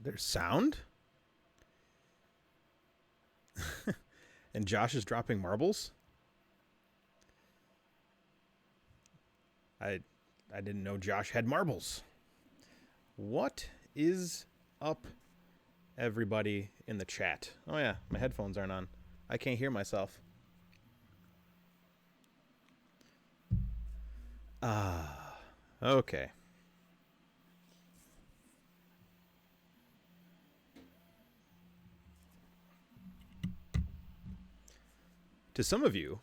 There's sound? And Josh is dropping marbles? I didn't know Josh had marbles. What is up, everybody in the chat? Oh yeah, my headphones aren't on. I can't hear myself. Okay. To some of you,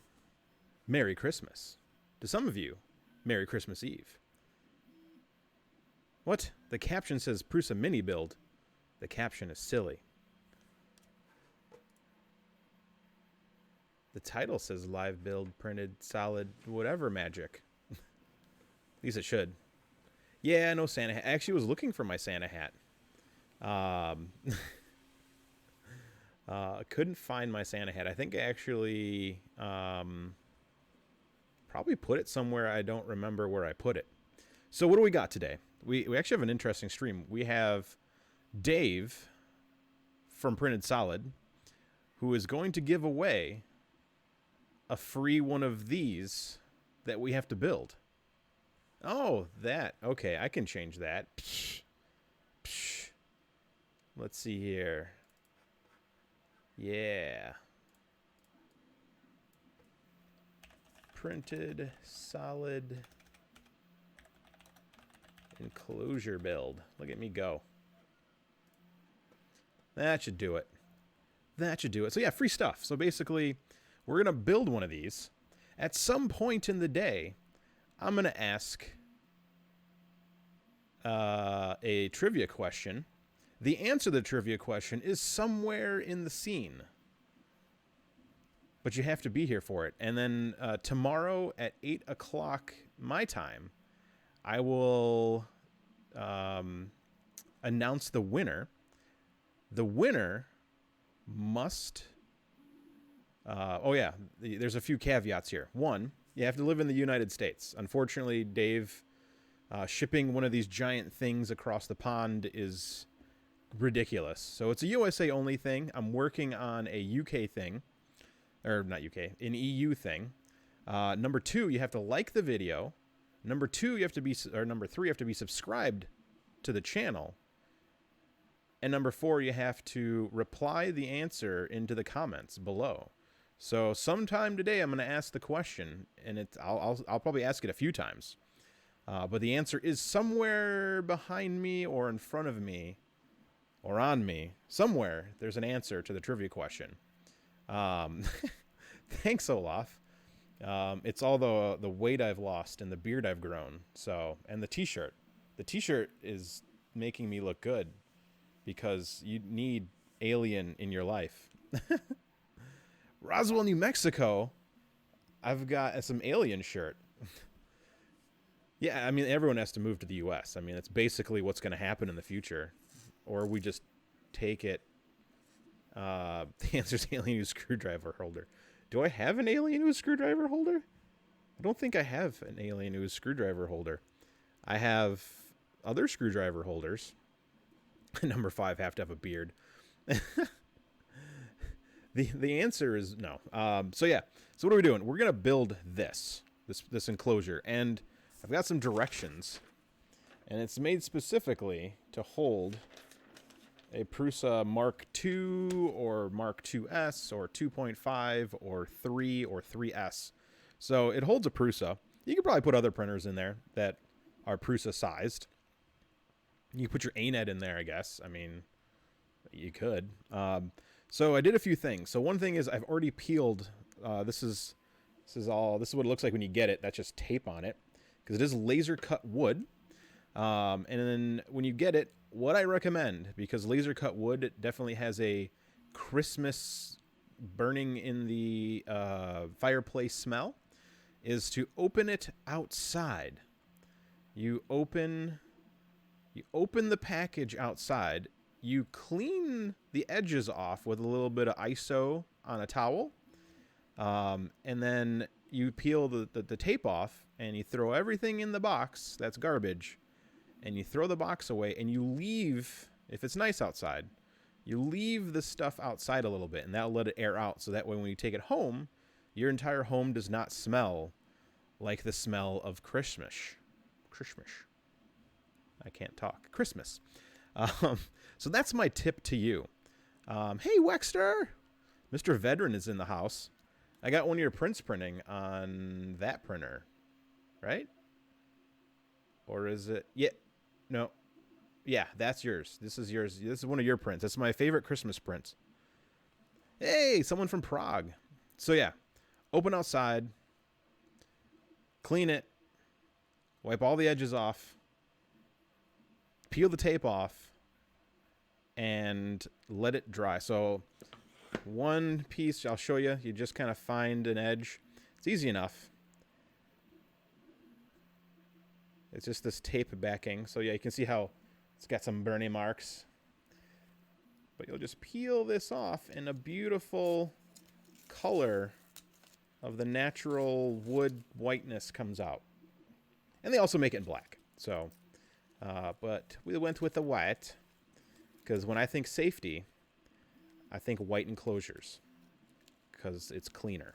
Merry Christmas. To some of you, Merry Christmas Eve. What? The caption says Prusa mini build. The caption is silly. The title says live build printed solid whatever magic. At least it should. Yeah, no Santa hat. I actually was looking for my Santa hat. Couldn't find my Santa hat. I think I actually probably put it somewhere. I don't remember where I put it. So what do we got today? We actually have an interesting stream. We have Dave from Printed Solid, who is going to give away a free one of these that we have to build. Oh, that. Okay, I can change that. Psh, psh. Let's see here. Yeah. Printed Solid Enclosure build. Look at me go. That should do it. That should do it. So yeah, free stuff. So basically, we're going to build one of these. At some point in the day, I'm going to ask a trivia question. The answer to the trivia question is somewhere in the scene. But you have to be here for it. And then tomorrow at 8 o'clock my time, I will announce the winner. The winner must... oh, yeah. There's a few caveats here. One, you have to live in the United States. Unfortunately, Dave, shipping one of these giant things across the pond is ridiculous. So it's a USA-only thing. I'm working on a UK thing. Or not UK, an EU thing. Number 2, you have to like the video. Number 2, you have to be... Or number 3, you have to be subscribed to the channel. And number 4, you have to reply the answer into the comments below. So sometime today, I'm going to ask the question, and I'll probably ask it a few times. But the answer is somewhere behind me or in front of me or on me. Somewhere there's an answer to the trivia question. Thanks, Olaf. It's all the weight I've lost and the beard I've grown. So, and the t-shirt. The t-shirt is making me look good because you need alien in your life. Roswell, New Mexico. I've got some alien shirt. Yeah, I mean, everyone has to move to the U.S. I mean, it's basically what's going to happen in the future. Or we just take it. The answer's alien who's screwdriver holder. Do I have an alien who's screwdriver holder? I don't think I have an alien who's screwdriver holder. I have other screwdriver holders. Number 5, have to have a beard. The answer is no. So yeah. So what are we doing? We're gonna build this enclosure, and I've got some directions, and it's made specifically to hold a Prusa Mark II or Mark IIs or 2.5 or 3 or 3S. So it holds a Prusa. You could probably put other printers in there that are Prusa sized. You could put your ANET in there, I guess. I mean, you could. So I did a few things. So one thing is I've already peeled. This is what it looks like when you get it. That's just tape on it because it is laser cut wood. And then when you get it, what I recommend, because laser cut wood definitely has a Christmas burning in the fireplace smell, is to open it outside. You open the package outside. You clean the edges off with a little bit of ISO on a towel. And then you peel the tape off and you throw everything in the box that's garbage. And you throw the box away and you leave, if it's nice outside, you leave the stuff outside a little bit and that'll let it air out. So that way when you take it home, your entire home does not smell like the smell of Christmas. Christmas. I can't talk. Christmas. So that's my tip to you. Hey, Wexter! Mr. Vedran is in the house. I got one of your prints printing on that printer, right? Or is it? Yeah. No. Yeah, that's yours. This is yours. This is one of your prints. That's my favorite Christmas print. Hey, someone from Prague. So yeah, open outside, clean it, wipe all the edges off, peel the tape off, and let it dry. So one piece, I'll show you. You just kind of find an edge. It's easy enough. It's just this tape backing. So yeah, you can see how it's got some burning marks. But you'll just peel this off and a beautiful color of the natural wood whiteness comes out. And they also make it in black. So, but we went with the white because when I think safety, I think white enclosures because it's cleaner.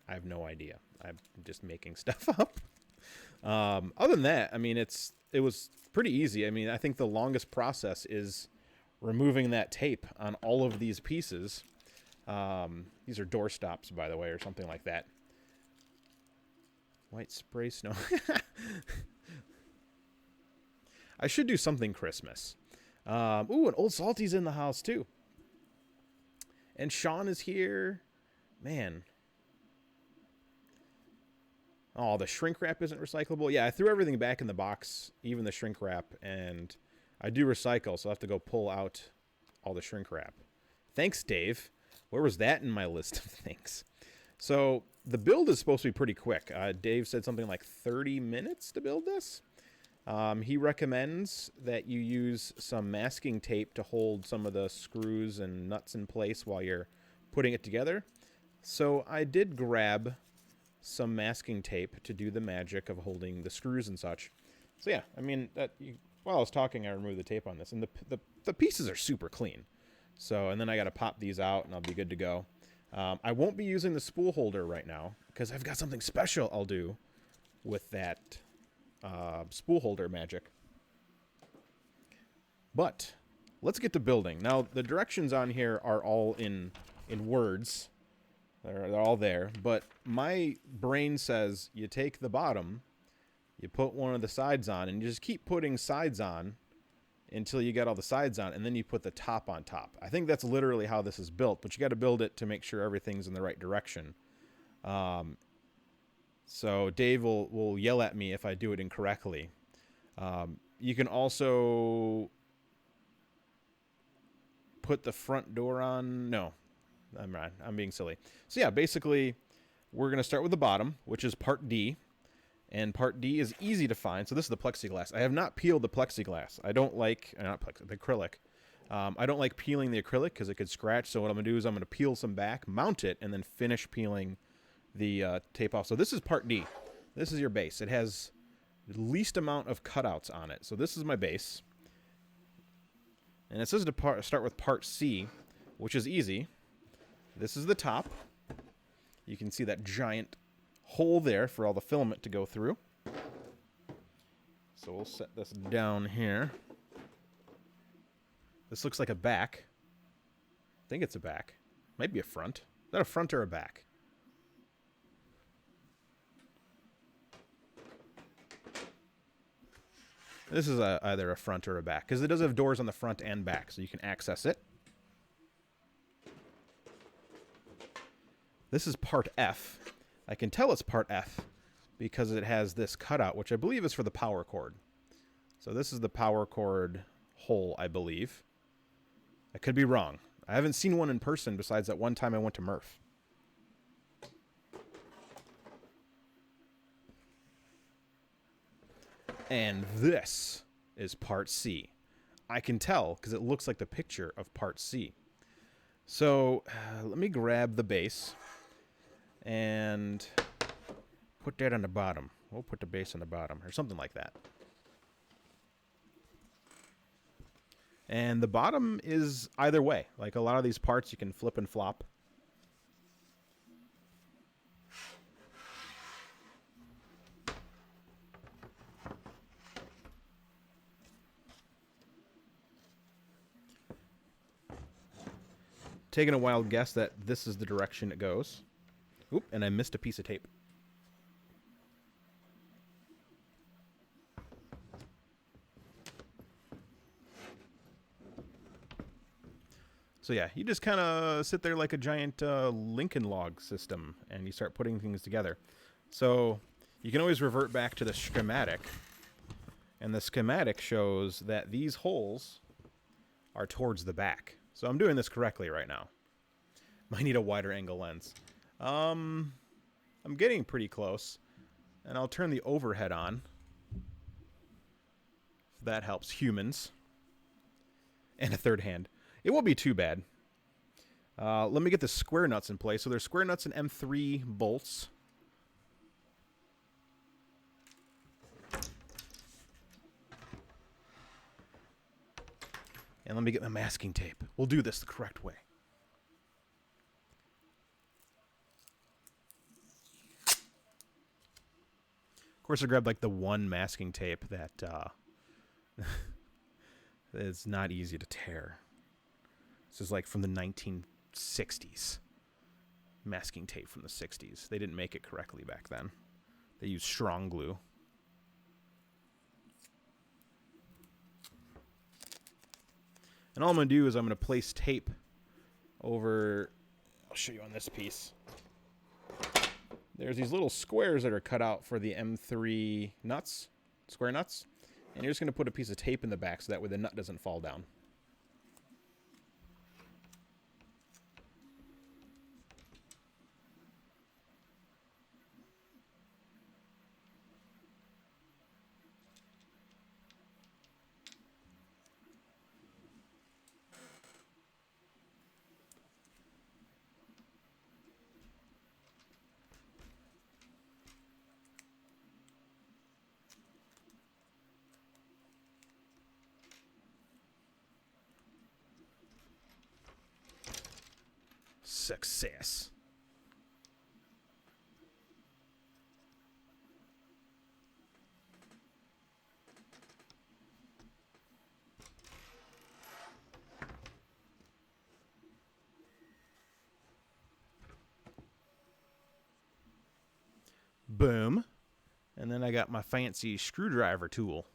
I have no idea. I'm just making stuff up. Other than that, I mean, it was pretty easy. I mean, I think the longest process is removing that tape on all of these pieces. These are door stops, by the way, or something like that. White spray snow. I should do something Christmas. Ooh, and Old Salty's in the house too. And Sean is here. Man. Oh, the shrink wrap isn't recyclable. Yeah, I threw everything back in the box, even the shrink wrap, and I do recycle, so I'll have to go pull out all the shrink wrap. Thanks, Dave. Where was that in my list of things? So the build is supposed to be pretty quick. Dave said something like 30 minutes to build this. He recommends that you use some masking tape to hold some of the screws and nuts in place while you're putting it together. So I did grab some masking tape to do the magic of holding the screws and such. So yeah, I mean, while I was talking, I removed the tape on this, and the pieces are super clean. So, and then I got to pop these out, and I'll be good to go. I won't be using the spool holder right now because I've got something special I'll do with that spool holder magic. But let's get to building. Now, the directions on here are all in words. They're all there. But my brain says you take the bottom, you put one of the sides on, and you just keep putting sides on until you get all the sides on, and then you put the top on top. I think that's literally how this is built, but you got to build it to make sure everything's in the right direction. So Dave will yell at me if I do it incorrectly. You can also put the front door on. No, I'm being silly. So yeah, basically, we're going to start with the bottom, which is part D. And part D is easy to find. So this is the plexiglass. I have not peeled the plexiglass. I don't like, the acrylic. I don't like peeling the acrylic because it could scratch. So what I'm going to do is I'm going to peel some back, mount it, and then finish peeling the tape off. So this is part D. This is your base. It has the least amount of cutouts on it. So this is my base. And it says to start with part C, which is easy. This is the top. You can see that giant hole there for all the filament to go through. So we'll set this down here. This looks like a back. I think it's a back. Might be a front. Is that a front or a back? This is either a front or a back, because it does have doors on the front and back, so you can access it. This is part F. I can tell it's part F because it has this cutout, which I believe is for the power cord. So this is the power cord hole, I believe. I could be wrong. I haven't seen one in person besides that one time I went to Murph. And this is part C. I can tell because it looks like the picture of part C. So let me grab the base and put that on the bottom. We'll put the base on the bottom or something like that. And the bottom is either way. Like a lot of these parts you can flip and flop. Taking a wild guess that this is the direction it goes. Oop, and I missed a piece of tape. So yeah, you just kind of sit there like a giant Lincoln log system, and you start putting things together. So you can always revert back to the schematic, and the schematic shows that these holes are towards the back. So I'm doing this correctly right now. Might need a wider angle lens. I'm getting pretty close, and I'll turn the overhead on. If that helps humans. And a third hand. It won't be too bad. Let me get the square nuts in place. So there's square nuts and M3 bolts. And let me get my masking tape. We'll do this the correct way. Of course, I grabbed like the one masking tape that is not easy to tear. This is like from the 1960s. Masking tape from the 60s. They didn't make it correctly back then. They used strong glue. And all I'm going to do is I'm going to place tape over, I'll show you on this piece. There's these little squares that are cut out for the M3 nuts, square nuts. And you're just going to put a piece of tape in the back so that way the nut doesn't fall down. Success. Boom. And then I got my fancy screwdriver tool.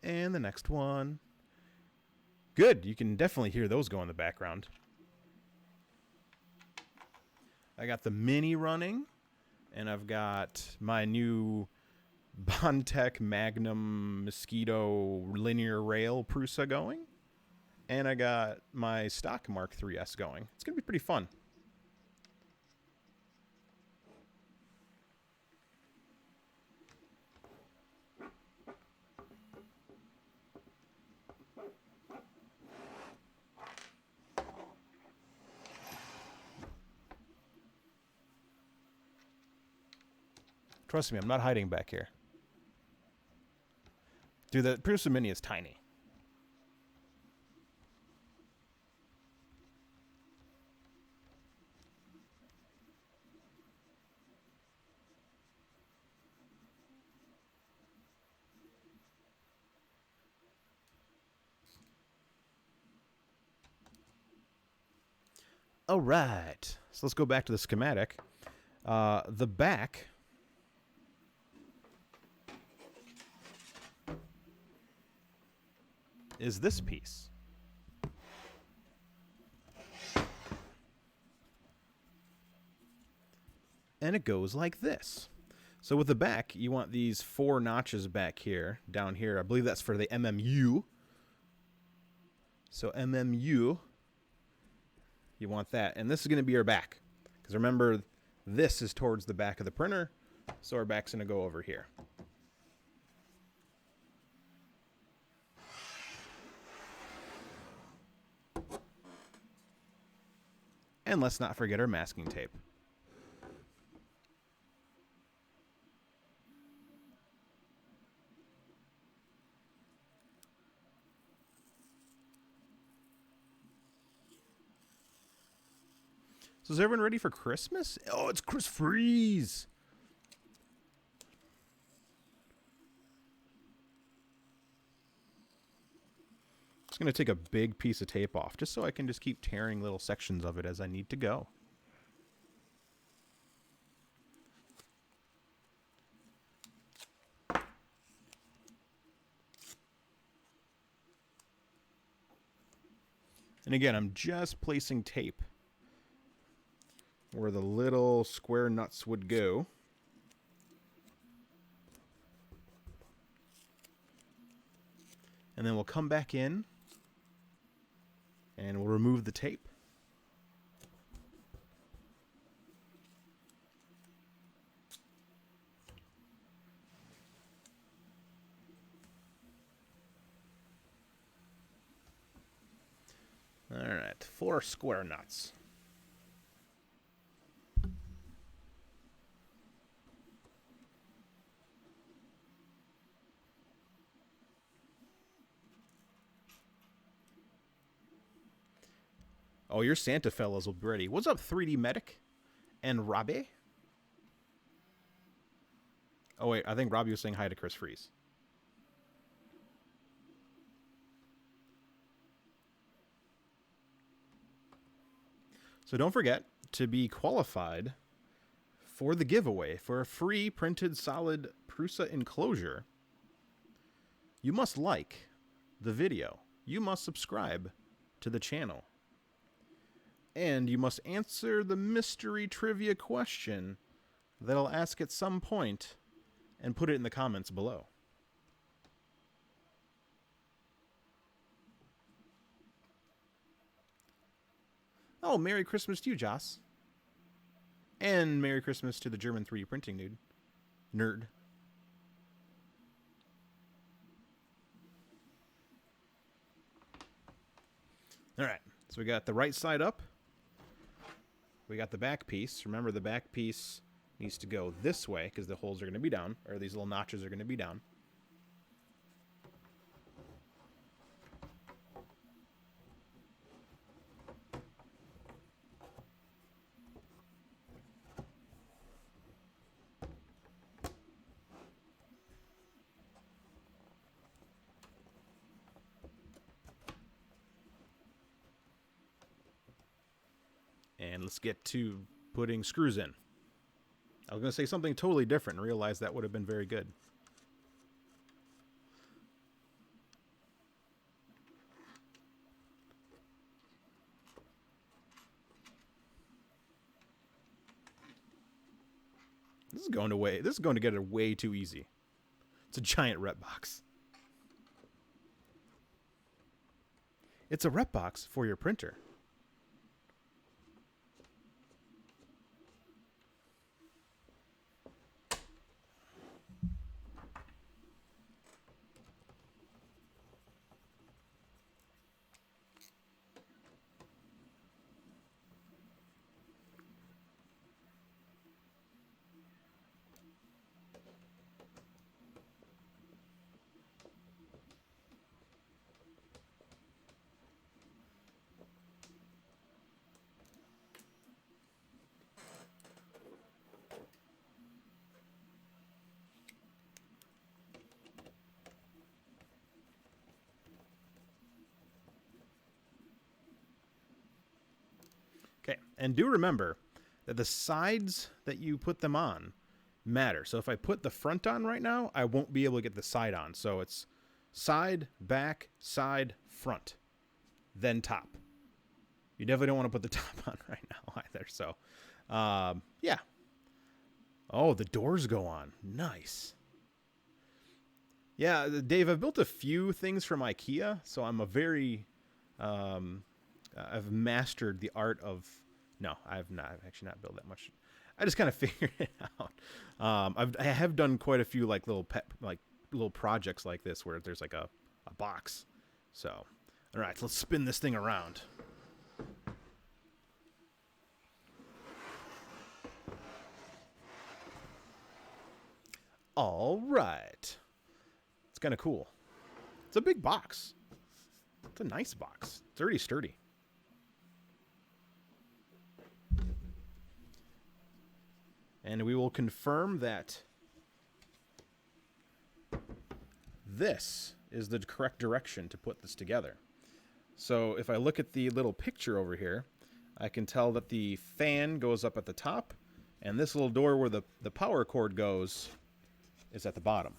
And the next one. Good. You can definitely hear those go in the background. I got the Mini running, and I've got my new Bondtech Magnum Mosquito linear rail Prusa going, and I got my stock Mark III's going. It's going to be pretty fun. Trust me, I'm not hiding back here. Dude, the Prusa Mini is tiny. All right. So let's go back to the schematic. The back is this piece. And it goes like this. So with the back, you want these 4 notches back here, down here. I believe that's for the MMU. So MMU, you want that. And this is going to be your back. Because remember, this is towards the back of the printer. So our back's going to go over here. And let's not forget our masking tape. So is everyone ready for Christmas? Oh, it's Chris Freeze. Just going to take a big piece of tape off just so I can just keep tearing little sections of it as I need to go. And again, I'm just placing tape where the little square nuts would go. And then we'll come back in and we'll remove the tape. All right, 4 square nuts. Oh, your Santa fellas will be ready. What's up, 3D Medic and Robbie? Oh, wait, I think Robbie was saying hi to Chris Freeze. So don't forget to be qualified for the giveaway for a free printed solid Prusa enclosure. You must like the video. You must subscribe to the channel. And you must answer the mystery trivia question that I'll ask at some point and put it in the comments below. Oh, Merry Christmas to you, Joss. And Merry Christmas to the German 3D printing dude. Nerd. All right, so we got the right side up. We got the back piece. Remember, the back piece needs to go this way because the holes are going to be down, or these little notches are going to be down. And let's get to putting screws in. I was going to say something totally different and realized that would have been very good. This is going to get it way too easy. It's a giant rep box. It's a rep box for your printer. Okay, and do remember that the sides that you put them on matter. So if I put the front on right now, I won't be able to get the side on. So it's side, back, side, front, then top. You definitely don't want to put the top on right now either. So, yeah. Oh, the doors go on. Nice. Yeah, Dave, I've built a few things from IKEA, so I'm a very... I've mastered the art of... No, I've actually not built that much. I just kind of figured it out. I have done quite a few like little projects like this where there's like a box. So, all right, let's spin this thing around. All right. It's kind of cool. It's a big box. It's a nice box. It's already sturdy. And we will confirm that this is the correct direction to put this together. So if I look at the little picture over here, I can tell that the fan goes up at the top, and this little door where the power cord goes is at the bottom.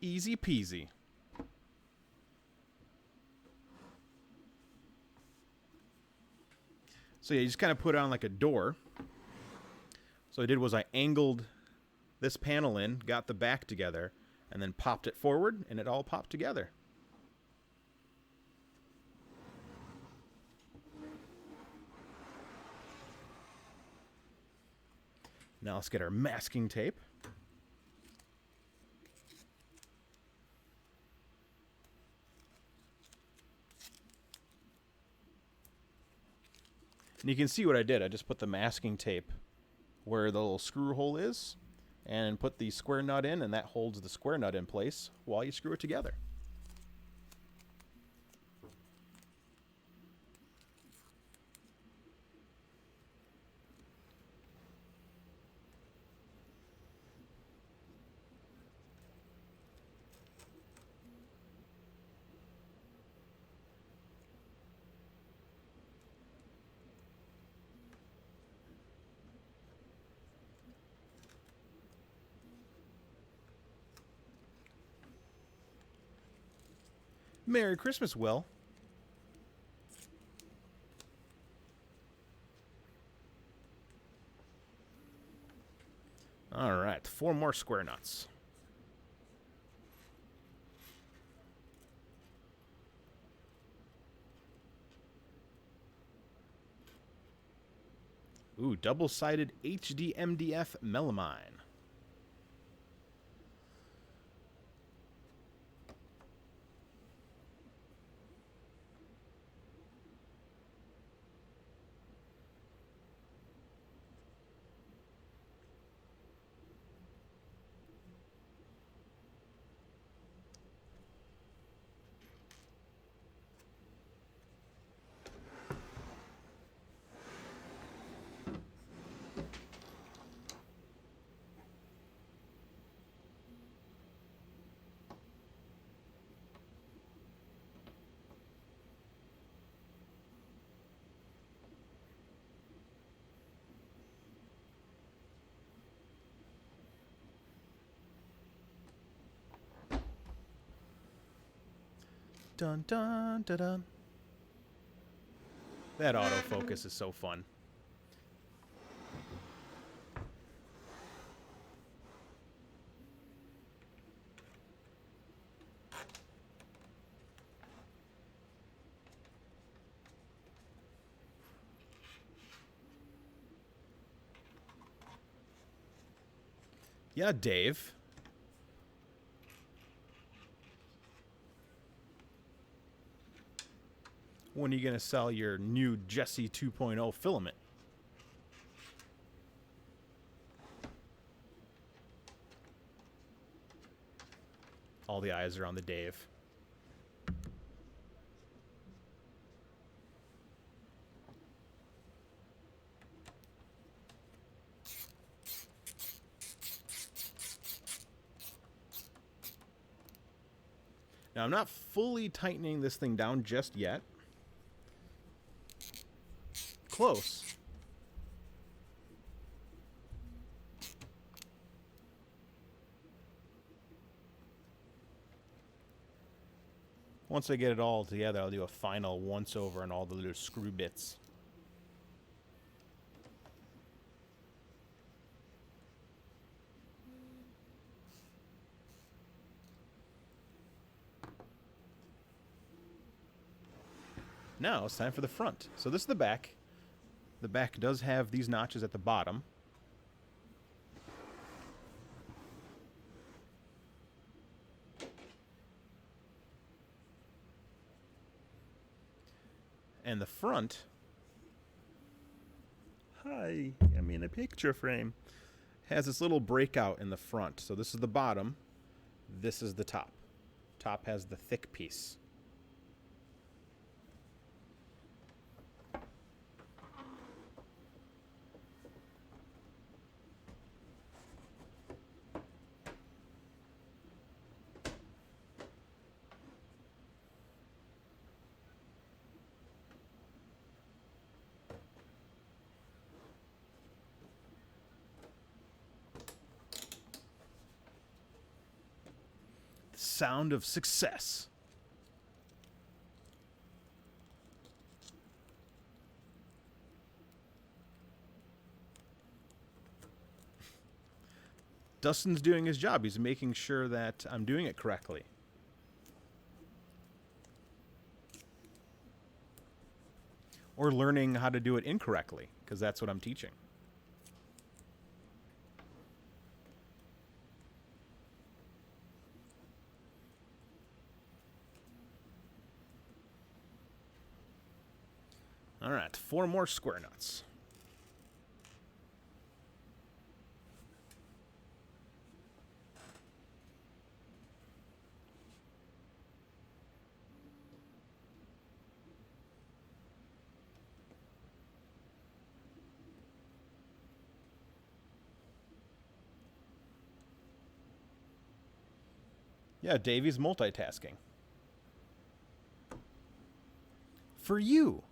Easy peasy. So yeah, you just kind of put it on like a door. So what I did was I angled this panel in, got the back together, and then popped it forward, and it all popped together. Now let's get our masking tape. And you can see what I did. I just put the masking tape where the little screw hole is and put the square nut in, and that holds the square nut in place while you screw it together. Merry Christmas, Will. All right, 4 more square nuts. Ooh, double-sided HD MDF melamine. Dun dun dun dun. That autofocus is so fun. Yeah, Dave. When are you going to sell your new Jesse 2.0 filament? All the eyes are on the Dave. Now, I'm not fully tightening this thing down just yet. Close. Once I get it all together, I'll do a final once-over on all the little screw bits. Now it's time for the front. So this is the back. The back does have these notches at the bottom. And the front, hi, I'm in a picture frame, has this little breakout in the front. So this is the bottom. This is the top. Top has the thick piece. Sound of success. Dustin's doing his job. He's making sure that I'm doing it correctly. Or learning how to do it incorrectly, because that's what I'm teaching. All right, 4 more square nuts. Yeah, Davey's multitasking. For you.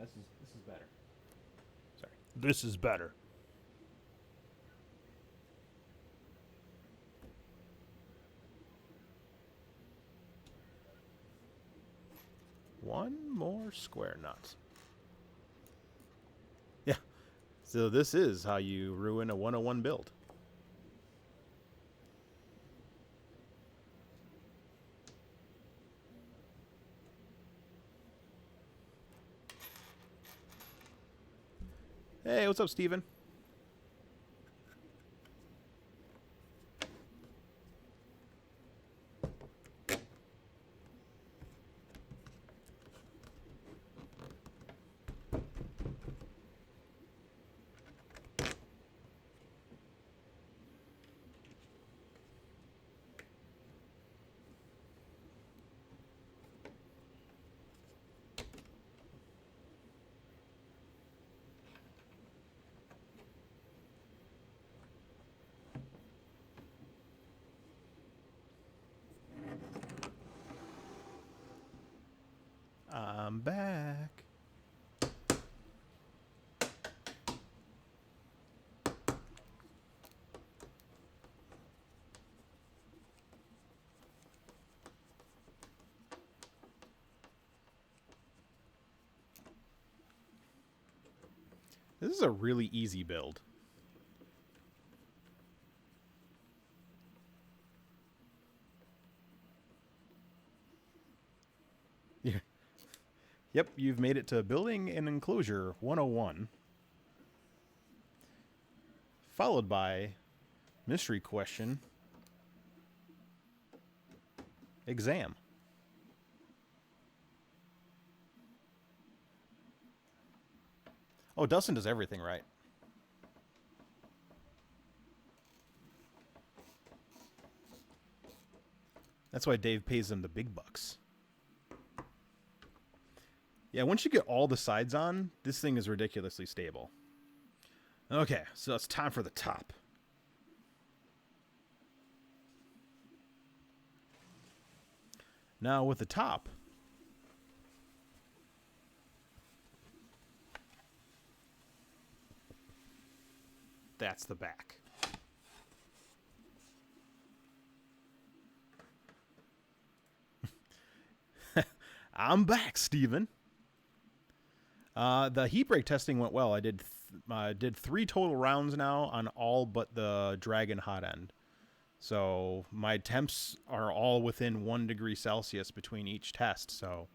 this is better. Sorry. This is better. One more square nut. Yeah. So this is how you ruin a 101 build. Hey, what's up, Steven? I'm back. This is a really easy build. Yeah. Yep, you've made it to Building an Enclosure 101. Followed by Mystery Question Exam. Oh, Dustin does everything right. That's why Dave pays him the big bucks. Yeah, once you get all the sides on, this thing is ridiculously stable. Okay, so it's time for the top. Now with the top, that's the back. I'm back, Steven. The heat break testing went well. I did 3 total rounds now on all but the Dragon hot end. So my temps are all within 1 degree Celsius between each test. So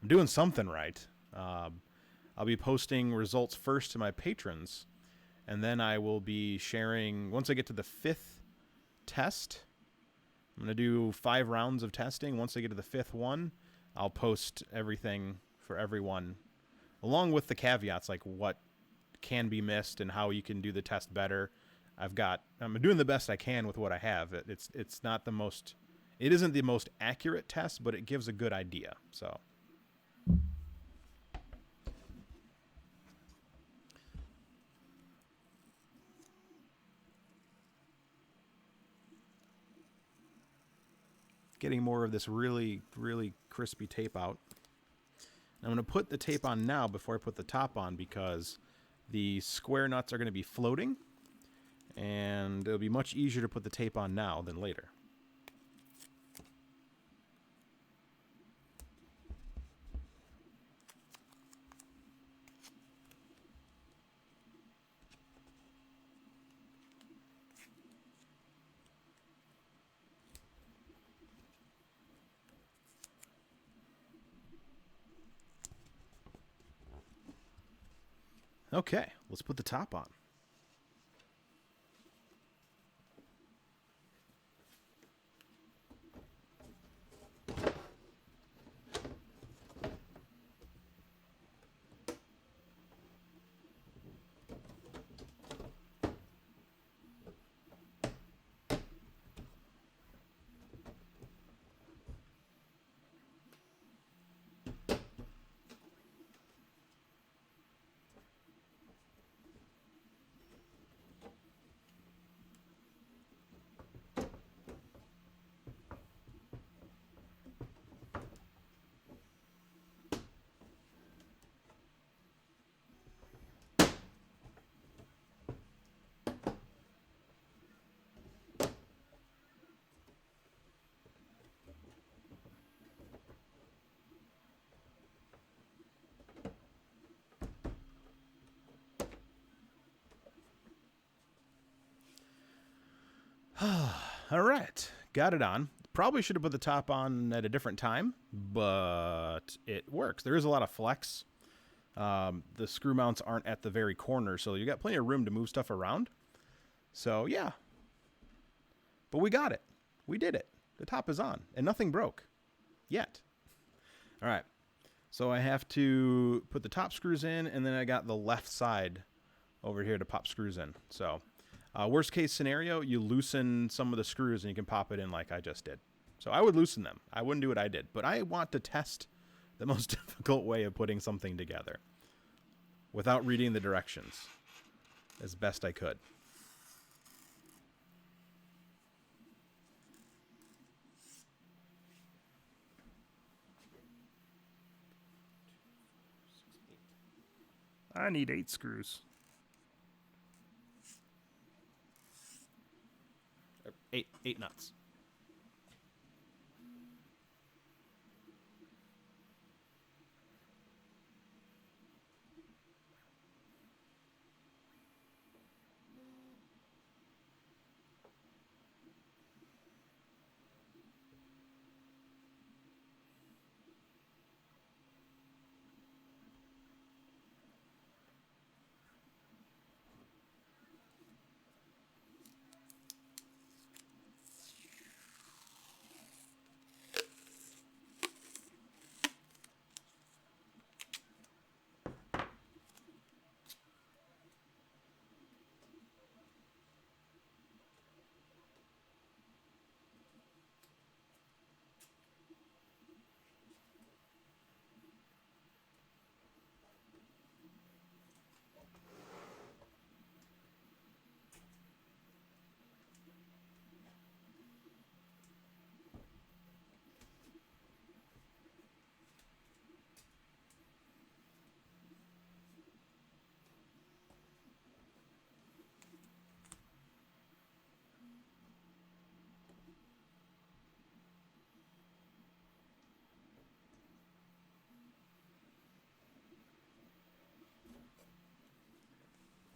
I'm doing something right. I'll be posting results first to my patrons, and then I will be sharing, once I get to the 5th test, I'm going to do 5 rounds of testing. Once I get to the 5th one, I'll post everything for everyone, along with the caveats, like what can be missed and how you can do the test better. I'm doing the best I can with what I have. It's not the most, it isn't the most accurate test, but it gives a good idea. So getting more of this really, really crispy tape out. I'm going to put the tape on now before I put the top on, because the square nuts are going to be floating, and it'll be much easier to put the tape on now than later. Okay, let's put the top on. All right, got it on. Probably should have put the top on at a different time, but it works. There is a lot of flex. The screw mounts aren't at the very corner, so you got plenty of room to move stuff around. So yeah, but we got it. We did it. The top is on, and nothing broke yet. All right, so I have to put the top screws in, and then I got the left side over here to pop screws in. So worst case scenario, you loosen some of the screws and you can pop it in like I just did. So I would loosen them. I wouldn't do what I did, but I want to test the most difficult way of putting something together without reading the directions as best I could. I need 8 screws. Eight nuts.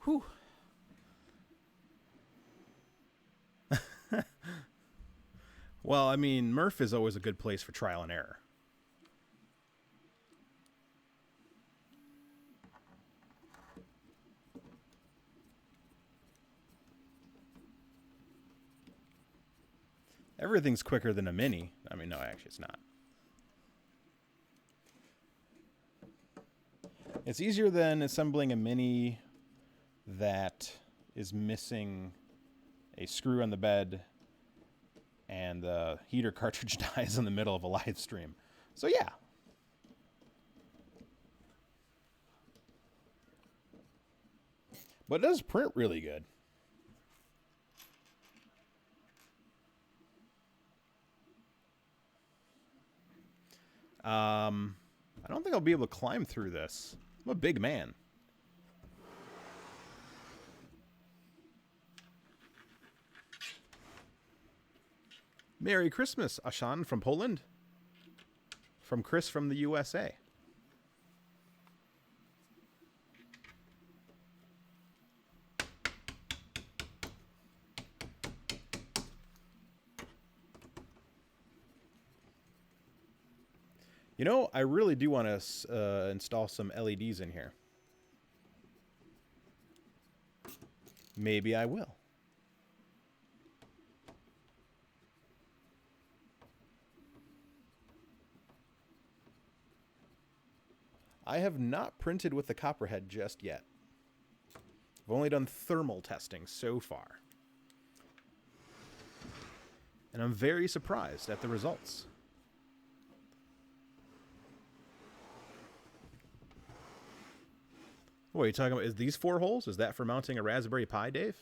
Whew. Well, I mean, Murph is always a good place for trial and error. Everything's quicker than a Mini. I mean, no, actually it's not. It's easier than assembling a Mini that is missing a screw on the bed and the heater cartridge dies in the middle of a live stream. So yeah. But it does print really good. I don't think I'll be able to climb through this. I'm a big man. Merry Christmas, Ashan from Poland. From Chris from the USA. You know, I really do want to install some LEDs in here. Maybe I will. I have not printed with the Copperhead just yet. I've only done thermal testing so far. And I'm very surprised at the results. What are you talking about? Is these 4 holes? Is that for mounting a Raspberry Pi, Dave?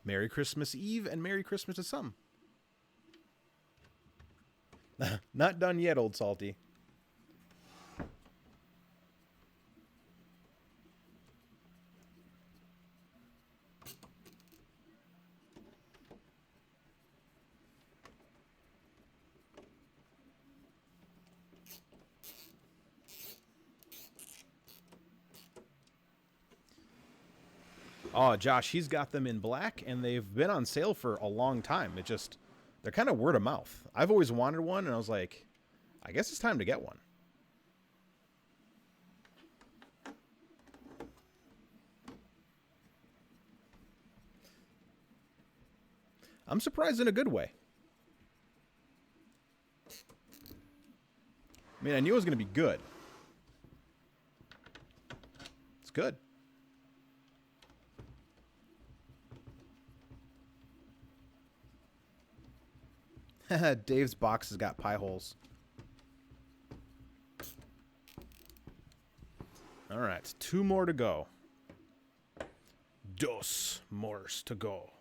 Merry Christmas Eve and Merry Christmas to some. Not done yet, old salty. Oh, Josh, he's got them in black, and they've been on sale for a long time. They're kind of word of mouth. I've always wanted one, and I was like, I guess it's time to get one. I'm surprised in a good way. I mean, I knew it was going to be good. It's good. Dave's box has got pie holes. All right, 2 more to go. Dos mores to go.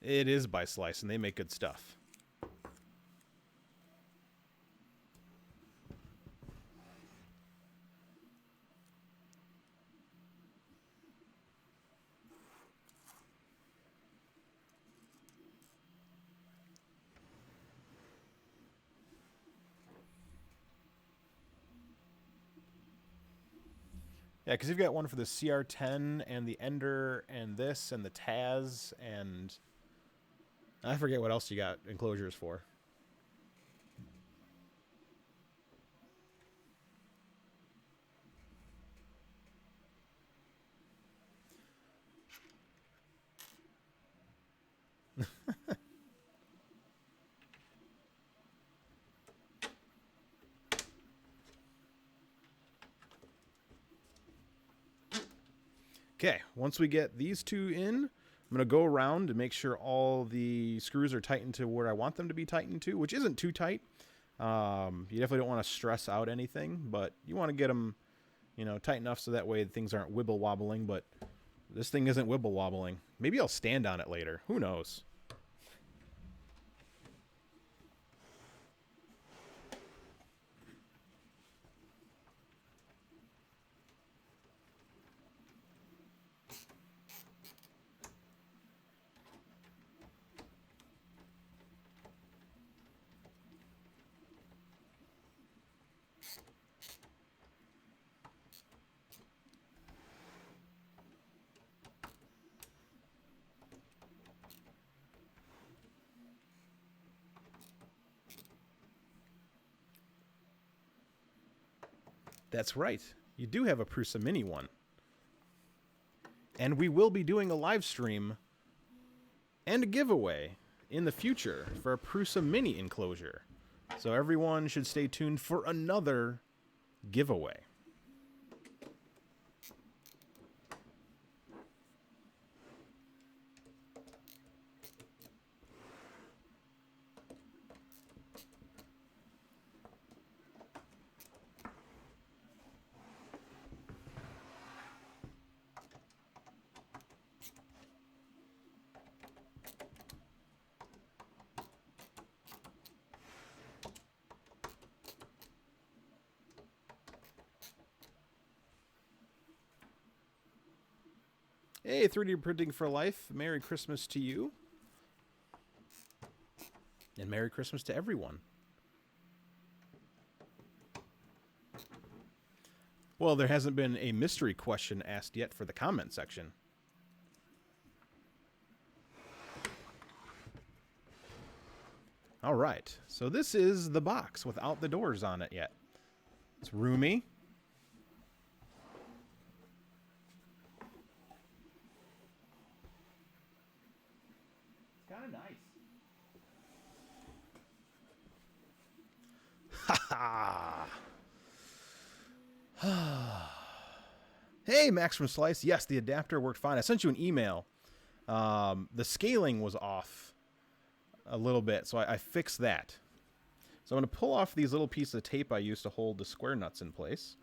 It is by Slice, and they make good stuff. Yeah, because you've got one for the CR10 and the Ender and this and the Taz and I forget what else you got enclosures for. Okay, once we get these 2 in, I'm going to go around and make sure all the screws are tightened to where I want them to be tightened to, which isn't too tight. You definitely don't want to stress out anything, but you want to get them, tight enough so that way things aren't wibble wobbling, but this thing isn't wibble wobbling. Maybe I'll stand on it later. Who knows? That's right. You do have a Prusa Mini one. And we will be doing a live stream and a giveaway in the future for a Prusa Mini enclosure. So everyone should stay tuned for another giveaway. Hey, 3D Printing for Life, Merry Christmas to you. And Merry Christmas to everyone. Well, there hasn't been a mystery question asked yet for the comment section. All right, so this is the box without the doors on it yet. It's roomy. Kind of nice. Ha ha! Hey, Max from Slice. Yes, the adapter worked fine. I sent you an email. The scaling was off a little bit, so I fixed that. So I'm going to pull off these little pieces of tape I used to hold the square nuts in place.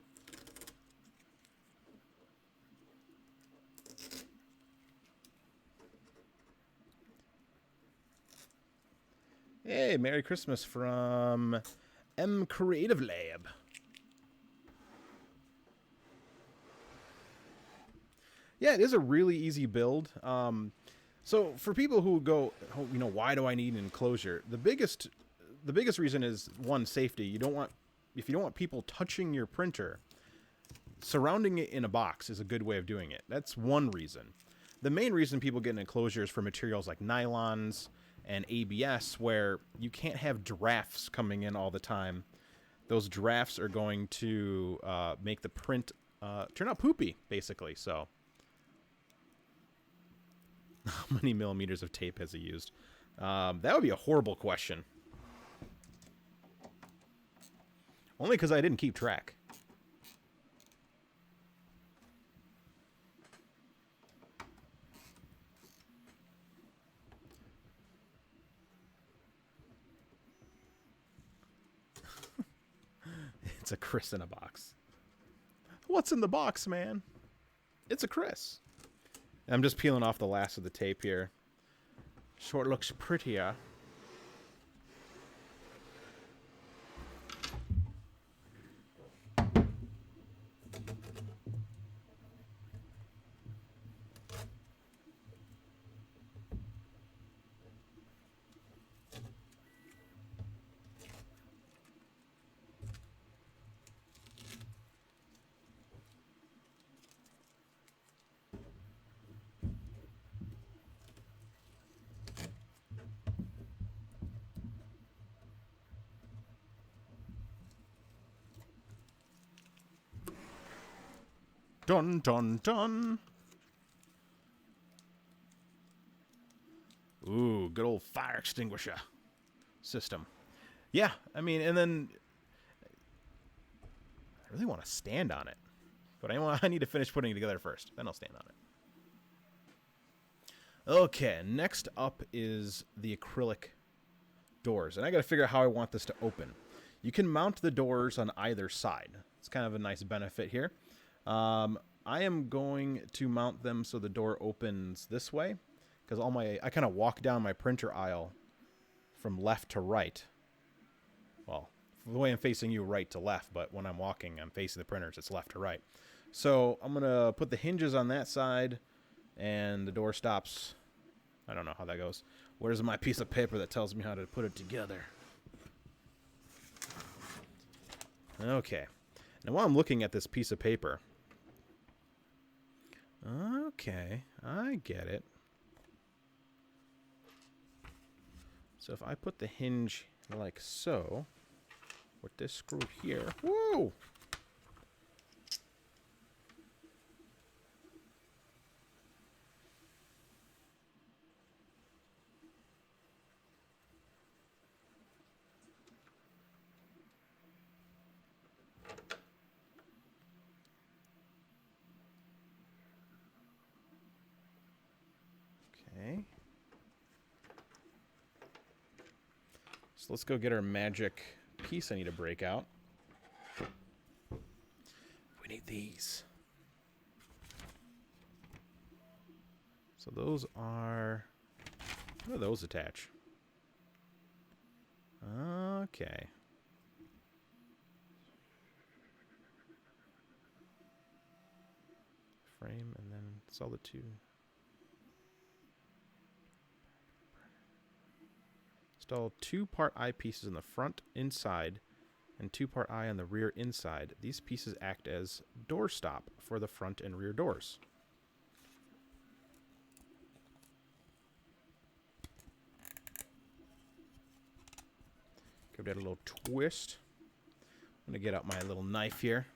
Hey, Merry Christmas from M Creative Lab. Yeah, it is a really easy build. So for people who go, why do I need an enclosure? The biggest reason is, one, safety. If you don't want people touching your printer, surrounding it in a box is a good way of doing it. That's one reason. The main reason people get an enclosure is for materials like nylons and ABS, where you can't have drafts coming in all the time. Those drafts are going to make the print turn out poopy, basically. So, how many millimeters of tape has he used? That would be a horrible question. Only because I didn't keep track. It's a Chris in a box. What's in the box, man? It's a Chris. I'm just peeling off the last of the tape here. So it looks prettier. Dun, dun, dun. Ooh, good old fire extinguisher system. Yeah, I mean, and then I really want to stand on it. But I need to finish putting it together first. Then I'll stand on it. Okay, next up is the acrylic doors. And I got to figure out how I want this to open. You can mount the doors on either side. It's kind of a nice benefit here. I am going to mount them so the door opens this way, because I kind of walk down my printer aisle from left to right. Well, the way I'm facing you, right to left, but when I'm walking, I'm facing the printers, it's left to right. So I'm going to put the hinges on that side, and the door stops. I don't know how that goes. Where's my piece of paper that tells me how to put it together? Okay. Now while I'm looking at this piece of paper, okay, I get it. So if I put the hinge like so, with this screw here, whoa! Okay. So let's go get our magic piece I need to break out. We need these. So those are... How do those attach? Okay. Frame and then solid 2. Install 2 part eye pieces in the front inside and 2 part eye on the rear inside. These pieces act as door stop for the front and rear doors. Give that a little twist. I'm going to get out my little knife here.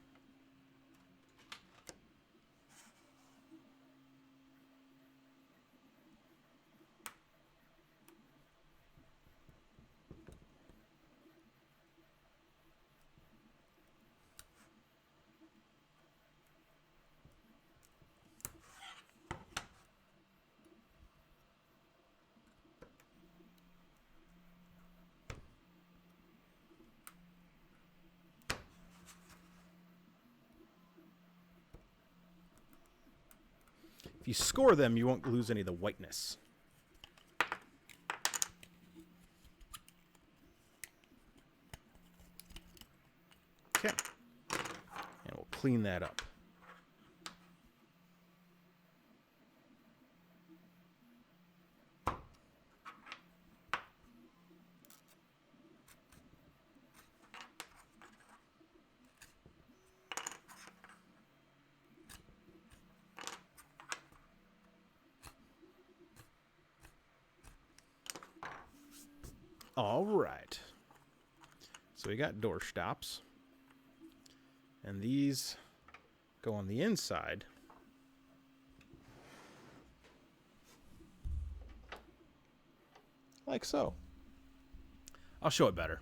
If you score them, you won't lose any of the whiteness. Okay. And we'll clean that up. All right. So we got door stops. And these go on the inside. Like so. I'll show it better.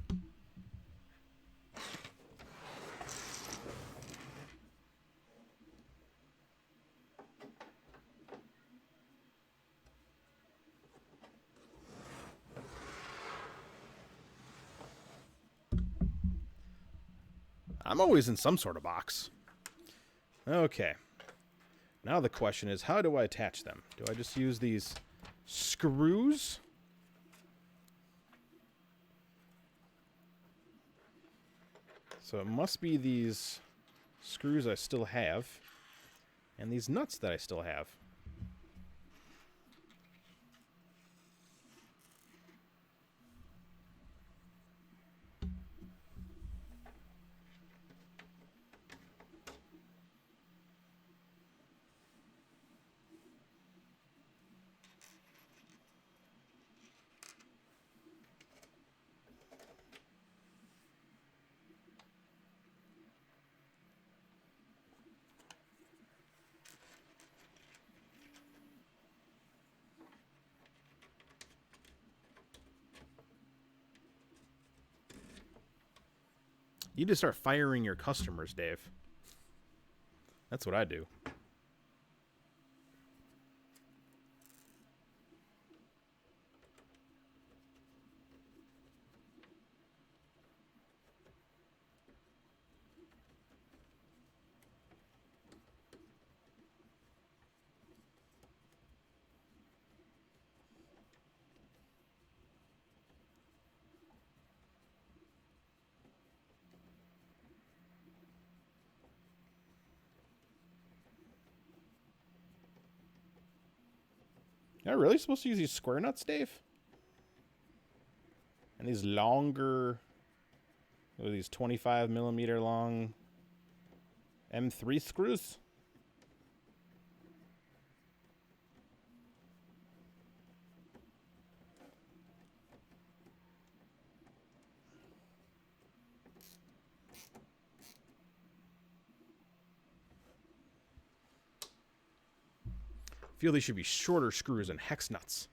I'm always in some sort of box. Okay. Now the question is, how do I attach them? Do I just use these screws? So it must be these screws I still have, and these nuts that I still have. You just start firing your customers, Dave. That's what I do. Am I really supposed to use these square nuts, Dave? And these longer, these 25 millimeter long M3 screws? I feel these should be shorter screws and hex nuts.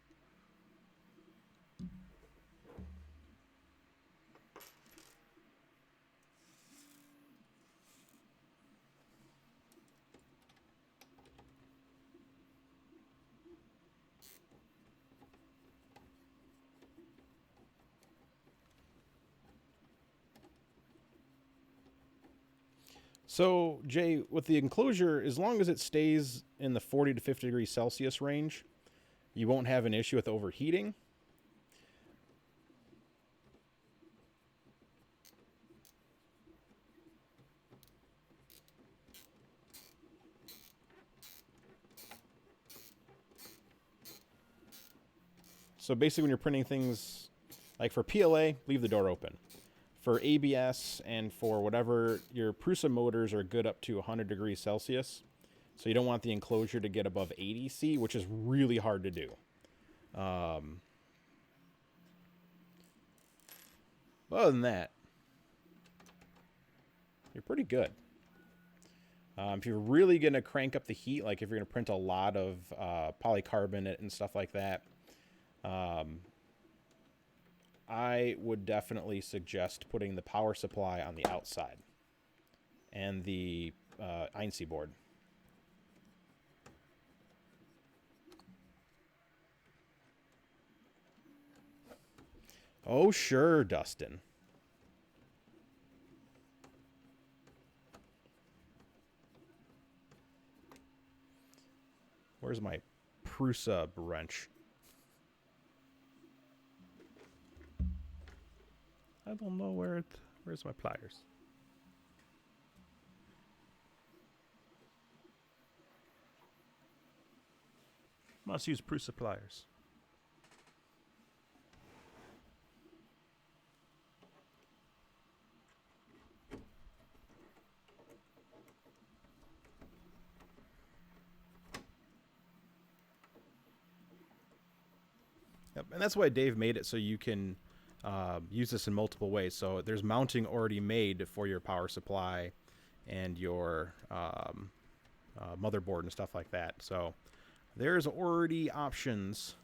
So, Jay, with the enclosure, as long as it stays in the 40 to 50 degrees Celsius range, you won't have an issue with overheating. So basically when you're printing things, like for PLA, leave the door open. For ABS and for whatever, your Prusa motors are good up to 100 degrees Celsius. So you don't want the enclosure to get above 80 C, which is really hard to do. Other than that, you're pretty good. If you're really going to crank up the heat, like if you're going to print a lot of polycarbonate and stuff like that, I would definitely suggest putting the power supply on the outside and the INC board. Oh, sure, Dustin. Where's my Prusa wrench? I don't know where it... Where's my pliers? Must use Prusa pliers. Yep, and that's why Dave made it so you can use this in multiple ways. So there's mounting already made for your power supply and your motherboard and stuff like that. So there's already options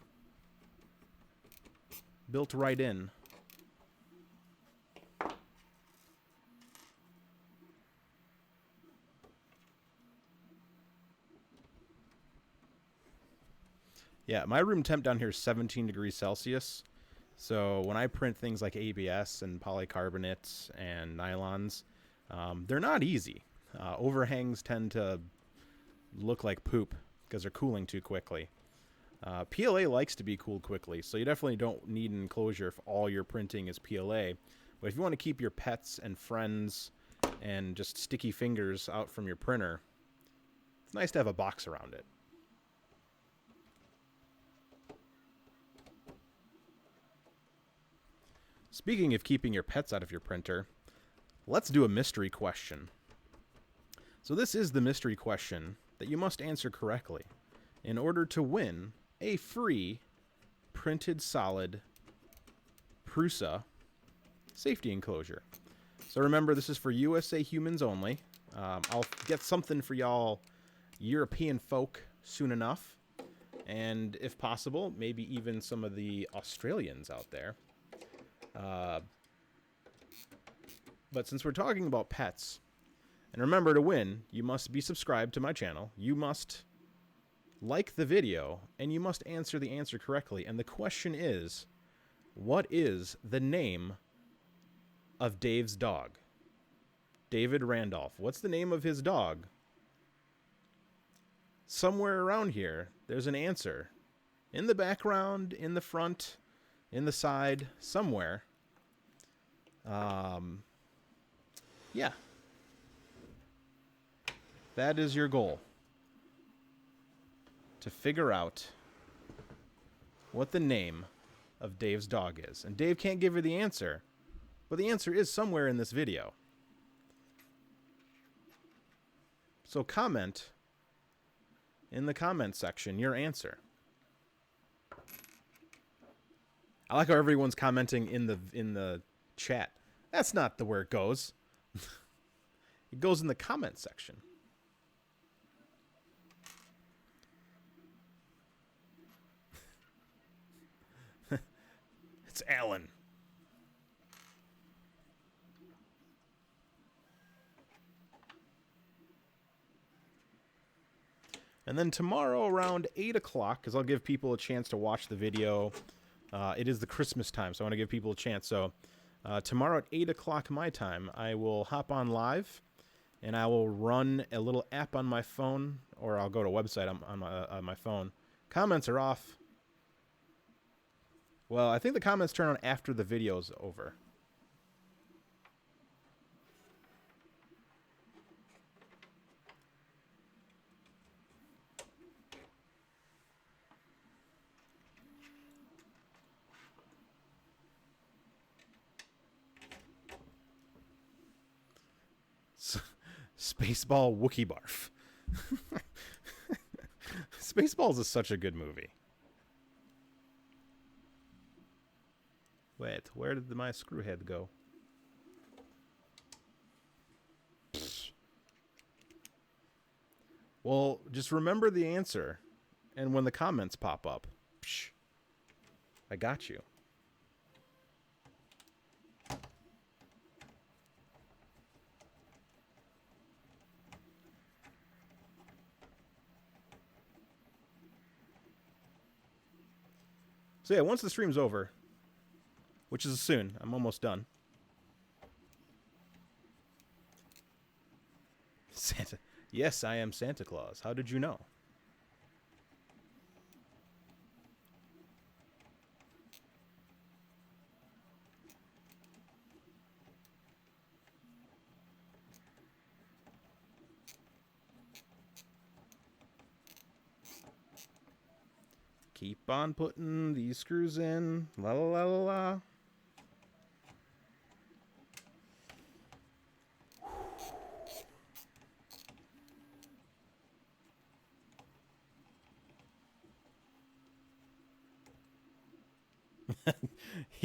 built right in. Yeah, my room temp down here is 17 degrees Celsius. So when I print things like ABS and polycarbonates and nylons, they're not easy. Overhangs tend to look like poop because they're cooling too quickly. PLA likes to be cooled quickly, so you definitely don't need an enclosure if all your printing is PLA. But if you want to keep your pets and friends and just sticky fingers out from your printer, it's nice to have a box around it. Speaking of keeping your pets out of your printer, let's do a mystery question. So this is the mystery question that you must answer correctly in order to win a free printed solid Prusa safety enclosure. So remember, this is for USA humans only. I'll get something for y'all European folk soon enough. And if possible, maybe even some of the Australians out there. But since we're talking about pets, and remember, to win, you must be subscribed to my channel, you must like the video, and you must answer the answer correctly. And the question is, what is the name of Dave's dog? David Randolph. What's the name of his dog? Somewhere around here, there's an answer. In the background, in the front, in the side, somewhere. Yeah. That is your goal. To figure out what the name of Dave's dog is. And Dave can't give you the answer, but the answer is somewhere in this video. So comment in the comment section your answer. I like how everyone's commenting in the chat. That's not the where it goes. It goes in the comment section. It's Alan. And then tomorrow around 8 o'clock, because I'll give people a chance to watch the video. It is the Christmas time, so I want to give people a chance. So tomorrow at 8 o'clock my time, I will hop on live, and I will run a little app on my phone, or I'll go to a website on my phone. Comments are off. Well, I think the comments turn on after the video's over. Spaceball Wookie Barf. Spaceballs is such a good movie. Wait, where did my screw head go? Well, just remember the answer, and when the comments pop up, I got you. So yeah, once the stream's over, which is soon, I'm almost done. Santa. Yes, I am Santa Claus. How did you know? Keep on putting these screws in. La la la la la.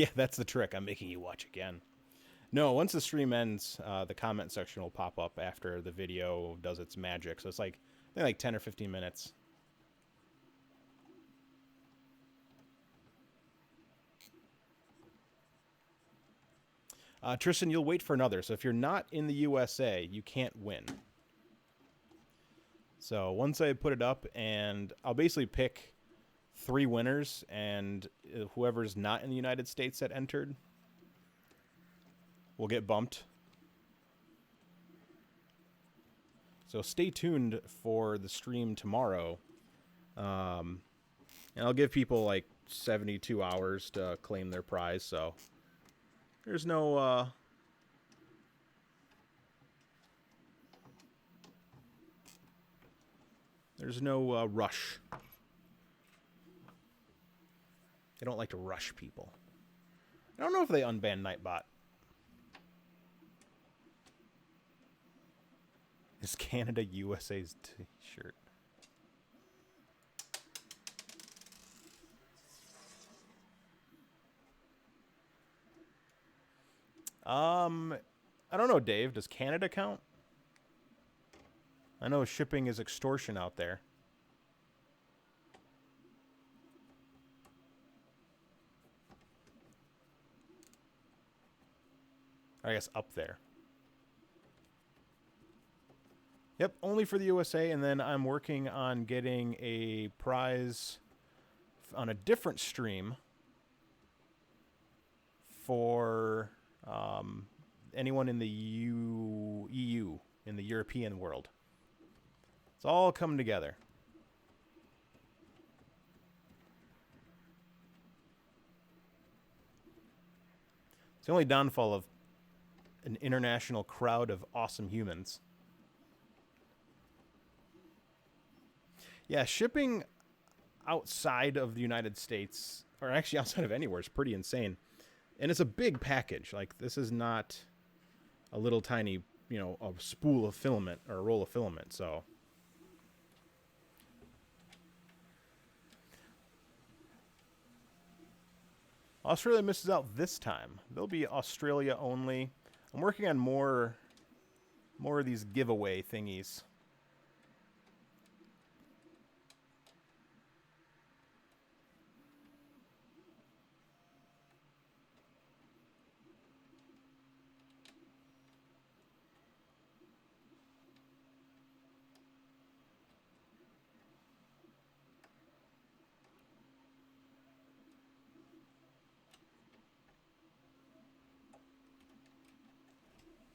Yeah, that's the trick. I'm making you watch again. No, once the stream ends, the comment section will pop up after the video does its magic. So it's like, I think like 10 or 15 minutes. Tristan, you'll wait for another. So if you're not in the USA, you can't win. So once I put it up, and I'll basically pick 3 winners, and whoever's not in the United States that entered will get bumped. So stay tuned for the stream tomorrow. And I'll give people like 72 hours to claim their prize. So there's no rush. They don't like to rush people. I don't know if they unbanned Nightbot. Is Canada USA's t-shirt? I don't know, Dave. Does Canada count? I know shipping is extortion out there. I guess up there. Yep, only for the USA, and then I'm working on getting a prize on a different stream for anyone in the EU, in the European world. It's all coming together. It's the only downfall of an international crowd of awesome humans. Yeah, shipping outside of the United States, or actually outside of anywhere, is pretty insane. And it's a big package. Like, this is not a little tiny, a spool of filament or a roll of filament, so. Australia misses out this time. They'll be Australia only. I'm working on more of these giveaway thingies.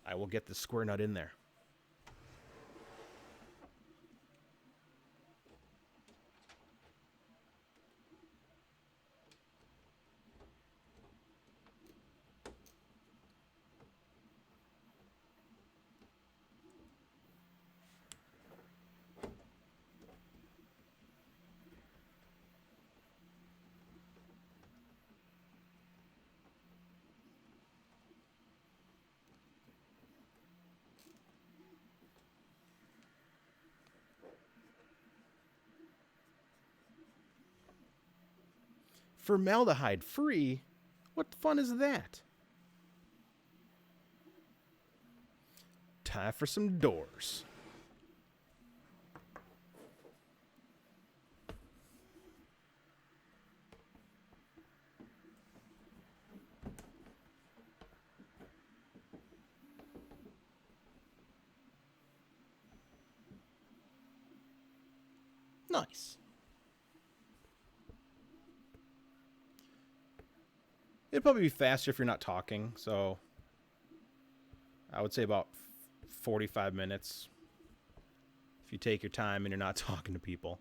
I will get the square nut in there. Formaldehyde free? What fun is that? Time for some doors. Nice. It'd probably be faster if you're not talking, so I would say about 45 minutes if you take your time and you're not talking to people.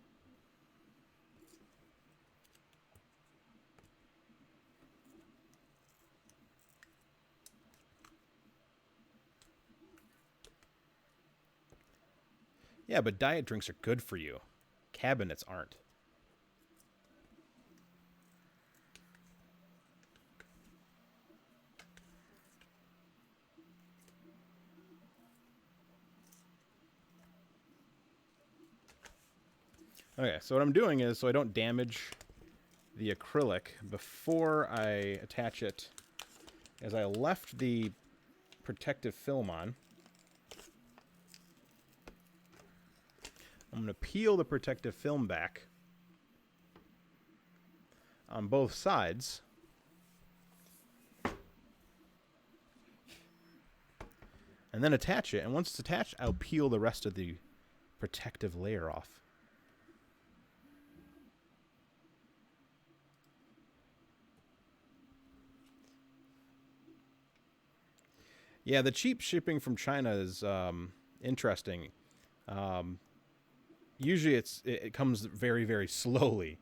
Yeah, but diet drinks are good for you. Cabinets aren't. Okay, so what I'm doing is, so I don't damage the acrylic before I attach it, as I left the protective film on. I'm going to peel the protective film back on both sides. And then attach it. And once it's attached, I'll peel the rest of the protective layer off. Yeah, the cheap shipping from China is interesting. Usually it comes very, very slowly.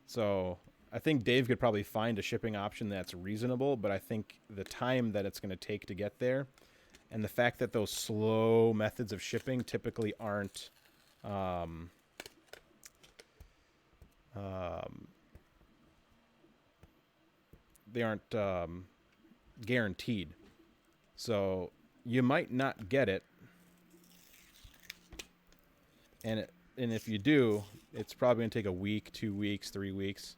So I think Dave could probably find a shipping option that's reasonable, but I think the time that it's going to take to get there, and the fact that those slow methods of shipping typically aren't they aren't guaranteed. So you might not get it, and if you do, it's probably going to take a week, 2 weeks, 3 weeks.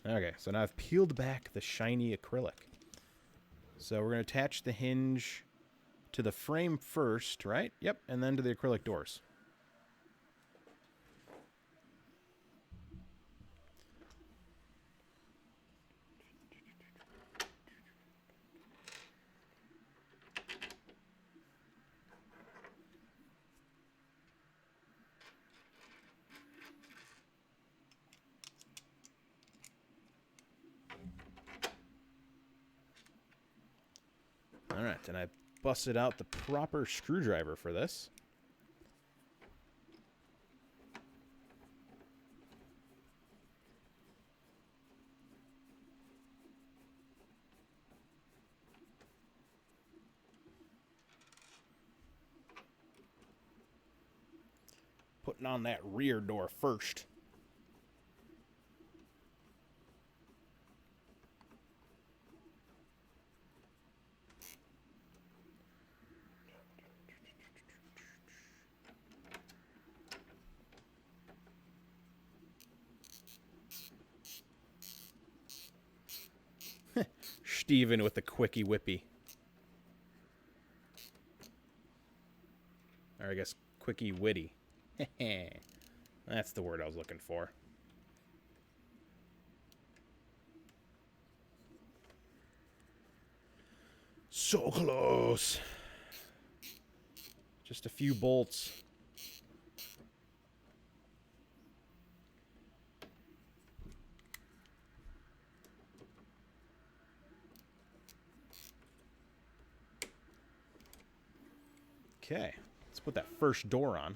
Okay, so now I've peeled back the shiny acrylic. So we're going to attach the hinge to the frame first, right? Yep, and then to the acrylic doors. All right, and I busted out the proper screwdriver for this. Putting on that rear door first. Steven with the quickie whippy. Or I guess quickie witty. That's the word I was looking for. So close. Just a few bolts. Okay, let's put that first door on.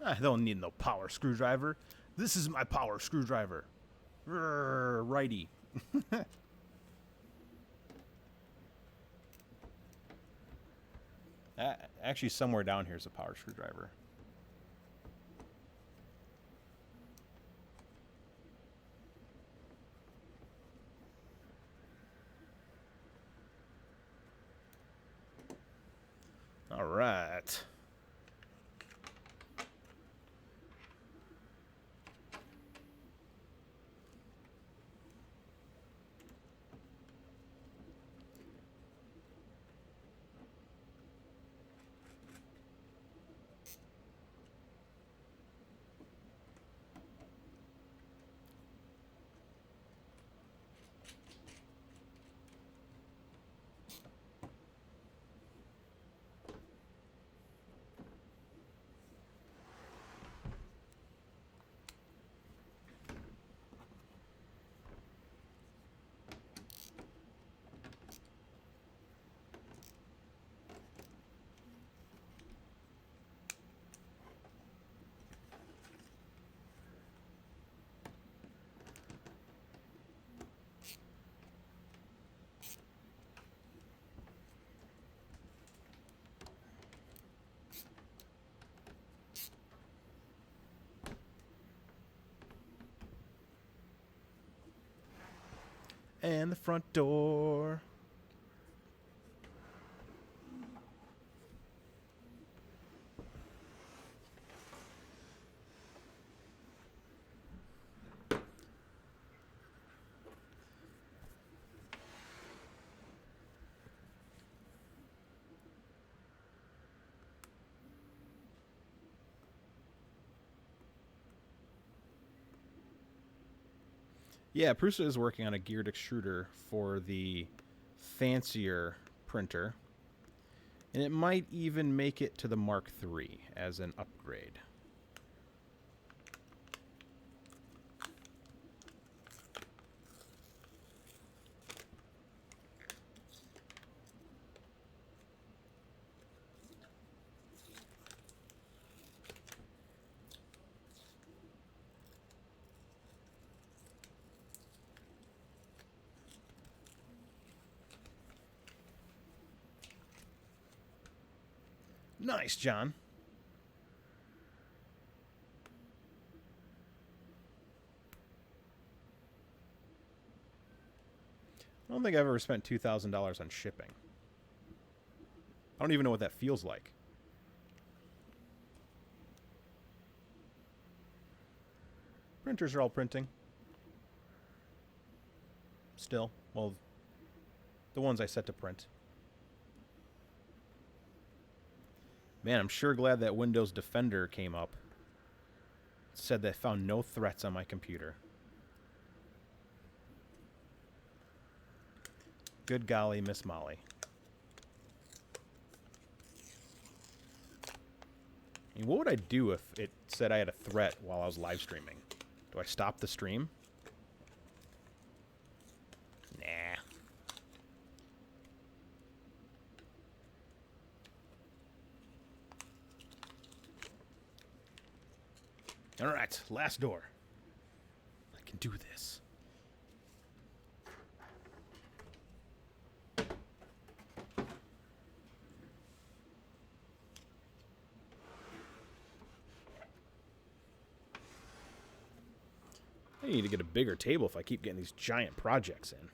I don't need no power screwdriver. This is my power screwdriver. Righty. Actually, somewhere down here is a power screwdriver. All right. And the front door. Yeah, Prusa is working on a geared extruder for the fancier printer. And it might even make it to the Mark III as an upgrade. Nice, John. I don't think I've ever spent $2,000 on shipping. I don't even know what that feels like. Printers are all printing. Still. Well, the ones I set to print. Man, I'm sure glad that Windows Defender came up. It said they found no threats on my computer. Good golly, Miss Molly. I mean, what would I do if it said I had a threat while I was live streaming? Do I stop the stream? Nah. All right, last door. I can do this. I need to get a bigger table if I keep getting these giant projects in.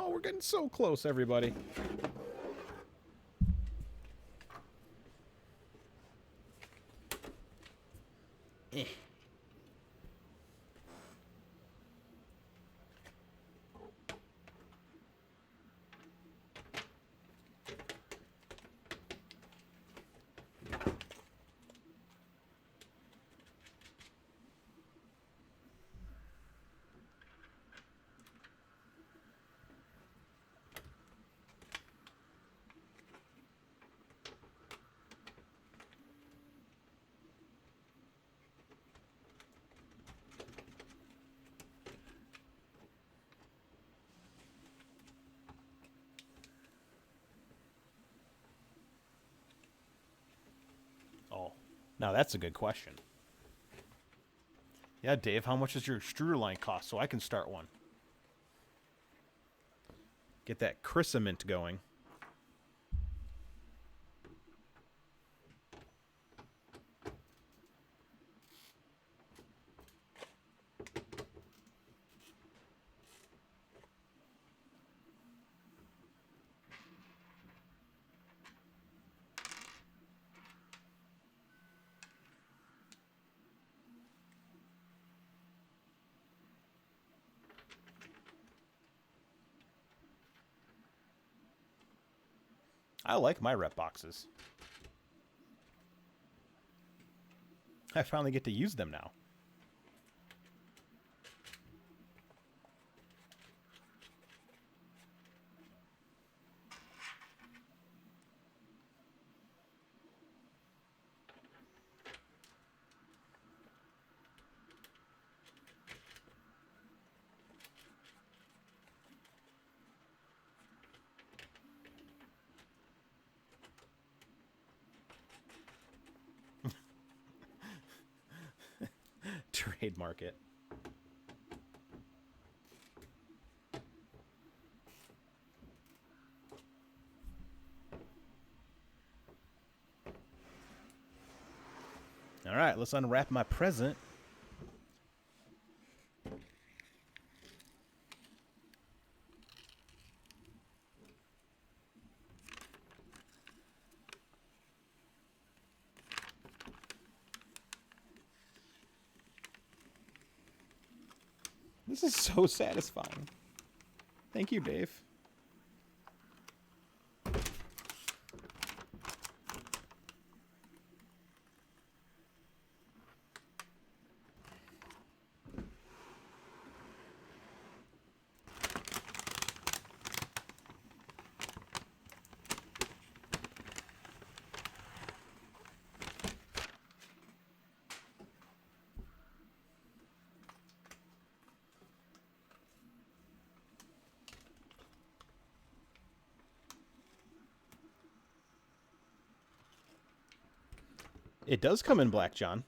Oh, we're getting so close, everybody. Eh. Oh, now that's a good question. Yeah, Dave, how much does your extruder line cost so I can start one? Get that chrysamint going. I like my rep boxes. I finally get to use them now. Trademark it. All right, let's unwrap my present. This is so satisfying. Thank you, Dave. It does come in black, John.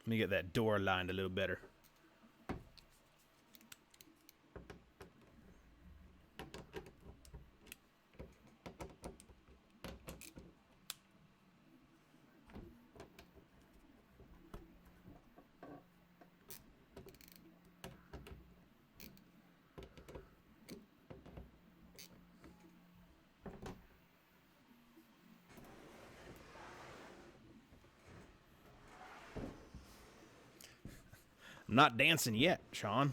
Let me get that door lined a little better. I'm not dancing yet, Sean.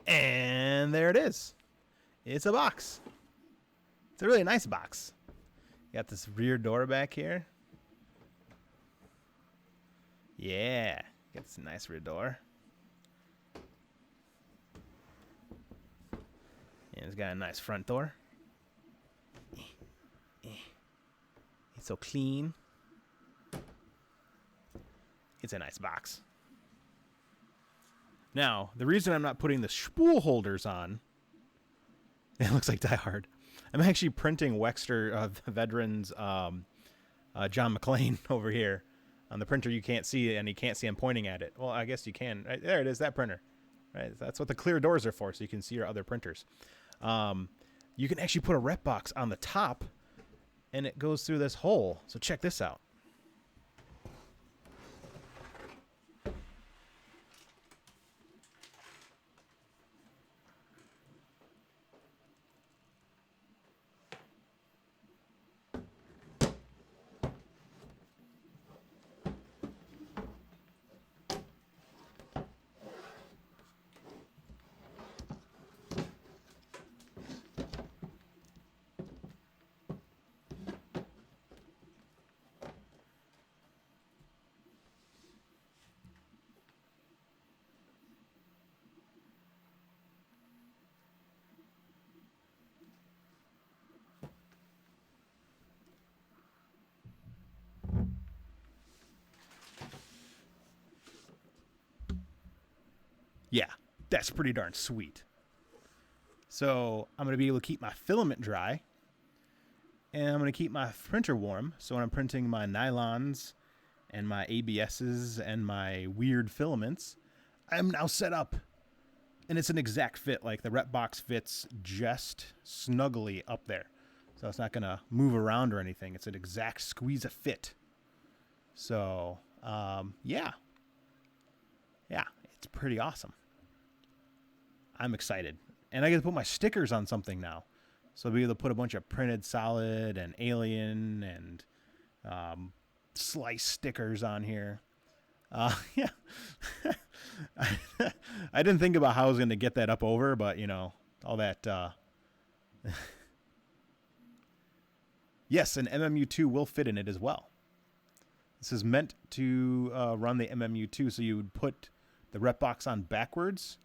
And there it is. It's a box. It's a really nice box. Got this rear door back here. Yeah. Get this nice rear door. And it's got a nice front door. It's so clean. It's a nice box. Now, the reason I'm not putting the spool holders on, it looks like Die Hard. I'm actually printing Wexter Vedran's John McClane over here on the printer. You can't see it, and you can't see I'm pointing at it. Well, I guess you can. Right there it is, that printer. Right, that's what the clear doors are for, so you can see your other printers. You can actually put a rep box on the top, and it goes through this hole. So check this out. Yeah, that's pretty darn sweet. So I'm going to be able to keep my filament dry, and I'm going to keep my printer warm. So when I'm printing my nylons and my ABSs and my weird filaments, I'm now set up. And it's an exact fit. Like the rep box fits just snugly up there. So it's not going to move around or anything. It's an exact squeeze a fit. So, yeah. Yeah, it's pretty awesome. I'm excited. And I get to put my stickers on something now. So I'll be able to put a bunch of printed solid and alien and slice stickers on here. Yeah. I didn't think about how I was going to get that up over, but, you know, all that. Yes, an MMU2 will fit in it as well. This is meant to run the MMU2, so you would put the rep box on backwards,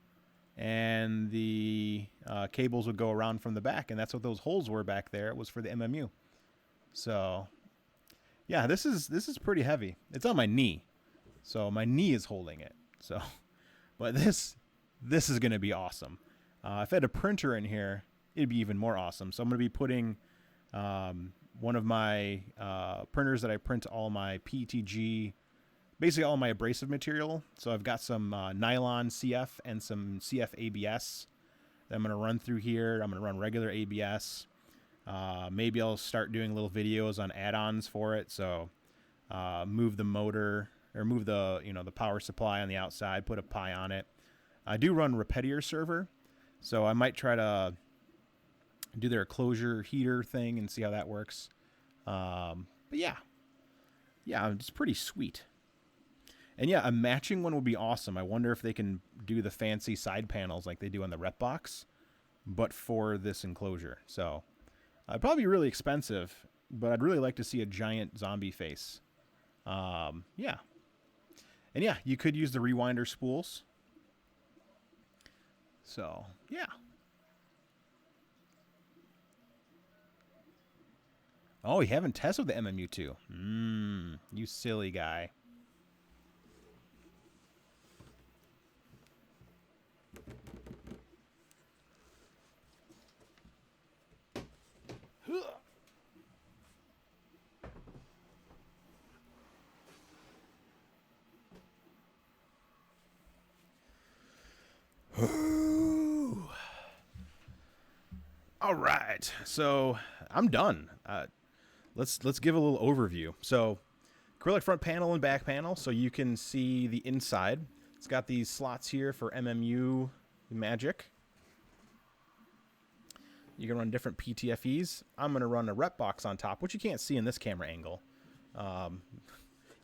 and the cables would go around from the back, and that's what those holes were back there. It was for the MMU. So, yeah, this is pretty heavy. It's on my knee, so my knee is holding it. So, but this is going to be awesome. If I had a printer in here, it'd be even more awesome. So I'm going to be putting one of my printers that I print all my PETG, basically all my abrasive material. So I've got some nylon CF and some CF ABS that I'm going to run through here. I'm going to run regular ABS. Maybe I'll start doing little videos on add-ons for it. So move the motor, or move the, you know, the power supply on the outside, put a Pi on it. I do run Repetier server, so I might try to do their Enclosure heater thing and see how that works. But yeah, it's pretty sweet. And yeah, a matching one would be awesome. I wonder if they can do the fancy side panels like they do on the rep box, but for this Enclosure. So it'd probably be really expensive, but I'd really like to see a giant zombie face. Yeah. And yeah, you could use the rewinder spools. So, yeah. Oh, you haven't tested the MMU2. You silly guy. All right, so I'm done. Let's give a little overview. So, acrylic front panel and back panel, so you can see the inside. It's got these slots here for MMU magic. You can run different PTFEs. I'm going to run a rep box on top, which you can't see in this camera angle.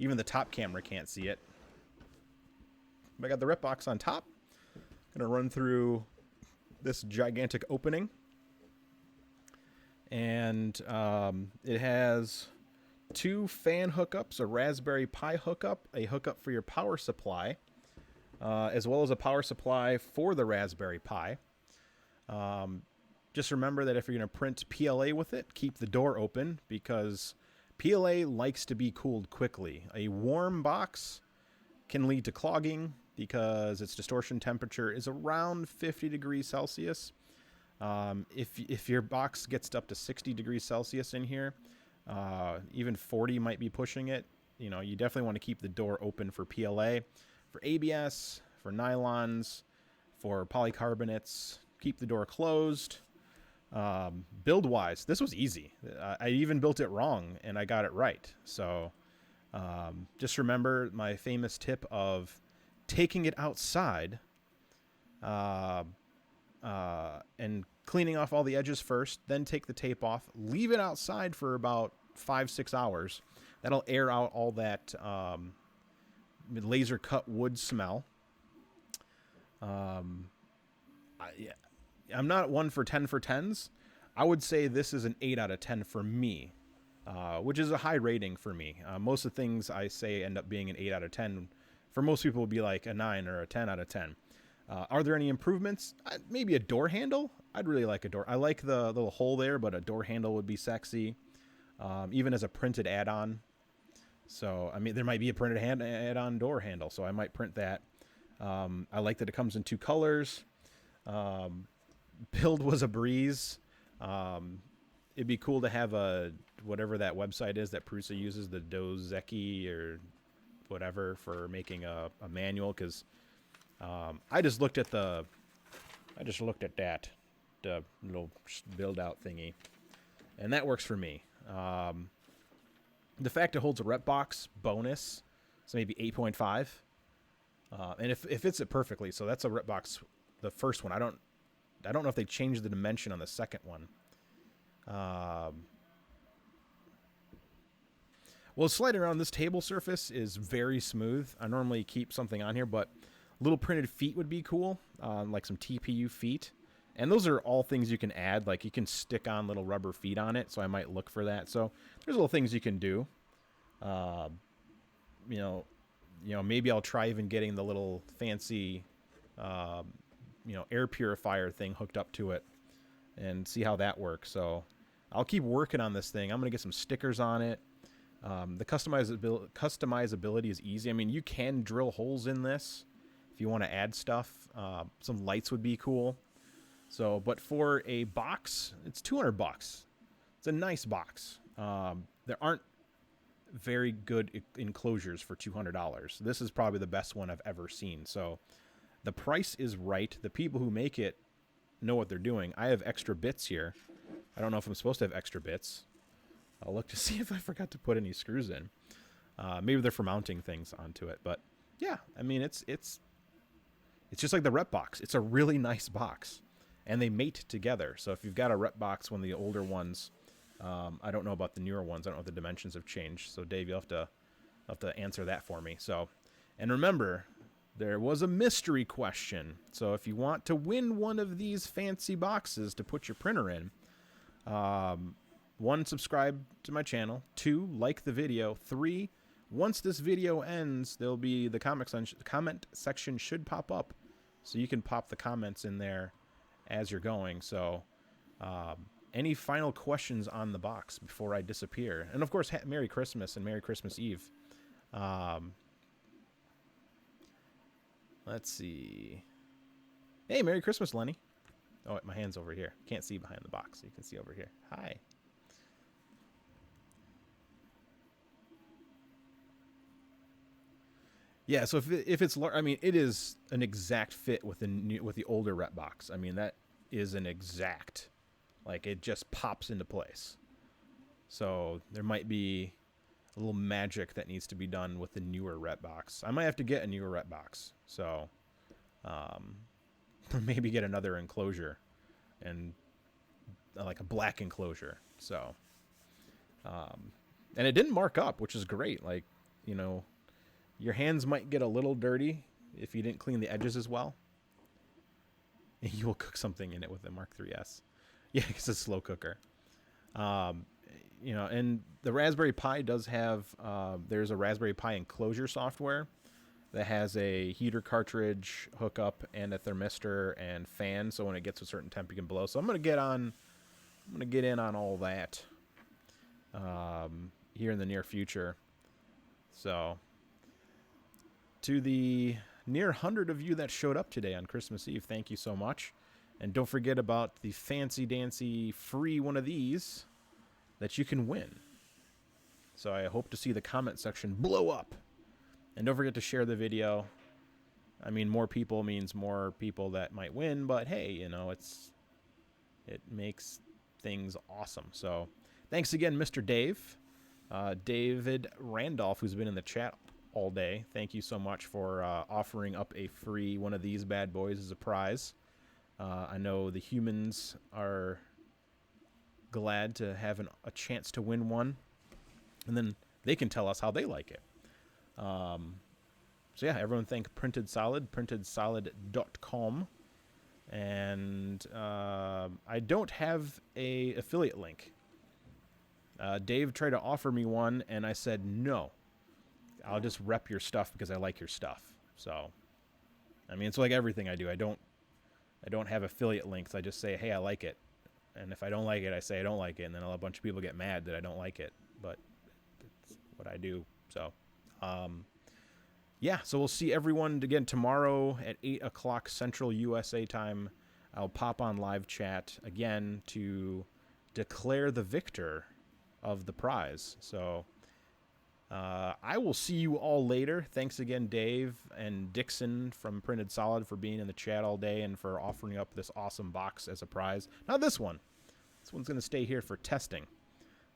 Even the top camera can't see it. But I got the rep box on top. Going to run through this gigantic opening. And it has 2 fan hookups, a Raspberry Pi hookup, a hookup for your power supply, as well as a power supply for the Raspberry Pi. Just remember that if you're going to print PLA with it, keep the door open because PLA likes to be cooled quickly. A warm box can lead to clogging because its distortion temperature is around 50 degrees Celsius. If your box gets up to 60 degrees Celsius in here, even 40 might be pushing it. You know, you definitely want to keep the door open for PLA, for ABS, for nylons, for polycarbonates. Keep the door closed. Build wise, this was easy. I even built it wrong and I got it right. So just remember my famous tip of taking it outside and cleaning off all the edges first, then take the tape off, leave it outside for about 5-6 hours. That'll air out all that laser cut wood smell. I'm not one for 10 for 10s. I would say this is an 8 out of 10 for me, which is a high rating for me. Most of the things I say end up being an 8 out of 10. For most people, it would be like a 9 or a 10 out of 10. Are there any improvements? Maybe a door handle. I'd really like a door. I like the little hole there, but a door handle would be sexy, even as a printed add-on. So, I mean, there might be a printed add-on door handle, so I might print that. I like that it comes in 2 colors. Build was a breeze. It'd be cool to have whatever that website is that Prusa uses, the Dozeki or whatever, for making a manual, because I just looked at that, the little build out thingy, and that works for me. The fact it holds a rep box bonus, so maybe 8.5, and if it fits it perfectly, so that's a rep box, the first one. I don't know if they changed the dimension on the second one. Well, sliding around this table surface is very smooth. I normally keep something on here, but little printed feet would be cool, like some TPU feet. And those are all things you can add. Like, you can stick on little rubber feet on it, so I might look for that. So there's little things you can do. Maybe I'll try even getting the little fancy, air purifier thing hooked up to it and see how that works. So I'll keep working on this thing. I'm going to get some stickers on it. The customizability is easy. I mean, you can drill holes in this if you want to add stuff. Some lights would be cool. So, but for a box, it's $200. It's a nice box. There aren't very good enclosures for $200. This is probably the best one I've ever seen. So the price is right. The people who make it know what they're doing. I have extra bits here. I don't know if I'm supposed to have extra bits. I'll look to see if I forgot to put any screws in. Maybe they're for mounting things onto it. But yeah, I mean, it's just like the rep box. It's a really nice box. And they mate together. So if you've got a rep box, one of the older ones, I don't know about the newer ones. I don't know if the dimensions have changed. So Dave, you'll have to answer that for me. So, and remember, there was a mystery question. So if you want to win one of these fancy boxes to put your printer in, 1, subscribe to my channel. 2, like the video. 3, once this video ends, there'll be the comment section should pop up, so you can pop the comments in there as you're going. So any final questions on the box before I disappear? And of course, Merry Christmas and Merry Christmas Eve. Let's see. Hey, Merry Christmas, Lenny. Oh, my hand's over here. Can't see behind the box, so you can see over here. Hi. Yeah, so if it's, I mean, it is an exact fit with the older rep box. I mean, that is an exact, like, it just pops into place. So there might be a little magic that needs to be done with the newer rep box. I might have to get a newer rep box. So maybe get another enclosure and like a black enclosure. So and it didn't mark up, which is great. Like, you know, your hands might get a little dirty if you didn't clean the edges as well. And you will cook something in it with a Mark 3S. Yeah, it's a slow cooker. you know, and the Raspberry Pi does have, there's a Raspberry Pi Enclosure software that has a heater cartridge hookup and a thermistor and fan, so when it gets to a certain temp you can blow. So I'm gonna get in on all that here in the near future. So to the near 100 of you that showed up today on Christmas Eve, thank you so much. And don't forget about the fancy dancy free one of these that you can win. So I hope to see the comment section blow up. And don't forget to share the video. I mean, more people means more people that might win, but hey, you know, it makes things awesome. So thanks again, Mr. Dave. David Randolph, who's been in the chat all day. Thank you so much for offering up a free one of these bad boys as a prize. I know the humans are glad to have a chance to win one, and then they can tell us how they like it. So yeah, everyone thank Printed Solid, printedsolid.com. And I don't have a affiliate link. Dave tried to offer me one, and I said no. I'll just rep your stuff because I like your stuff. So, I mean, it's like everything I do. I don't have affiliate links. I just say, hey, I like it. And if I don't like it, I say I don't like it. And then a bunch of people get mad that I don't like it. But it's what I do. So, yeah. So we'll see everyone again tomorrow at 8 o'clock Central USA time. I'll pop on live chat again to declare the victor of the prize. So I will see you all later. Thanks again, Dave and Dixon from Printed Solid, for being in the chat all day and for offering up this awesome box as a prize. Not this one. This one's going to stay here for testing.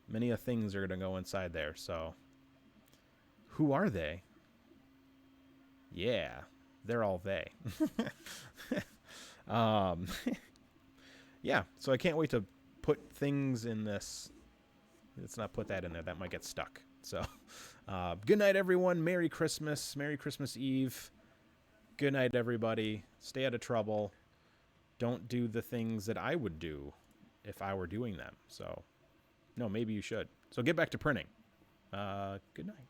Many of things are going to go inside there. So who are they? Yeah, they're all they. Yeah, so I can't wait to put things in this. Let's not put that in there. That might get stuck. So, good night, everyone. Merry Christmas. Merry Christmas Eve. Good night, everybody. Stay out of trouble. Don't do the things that I would do if I were doing them. So, no, maybe you should. So get back to printing. Good night.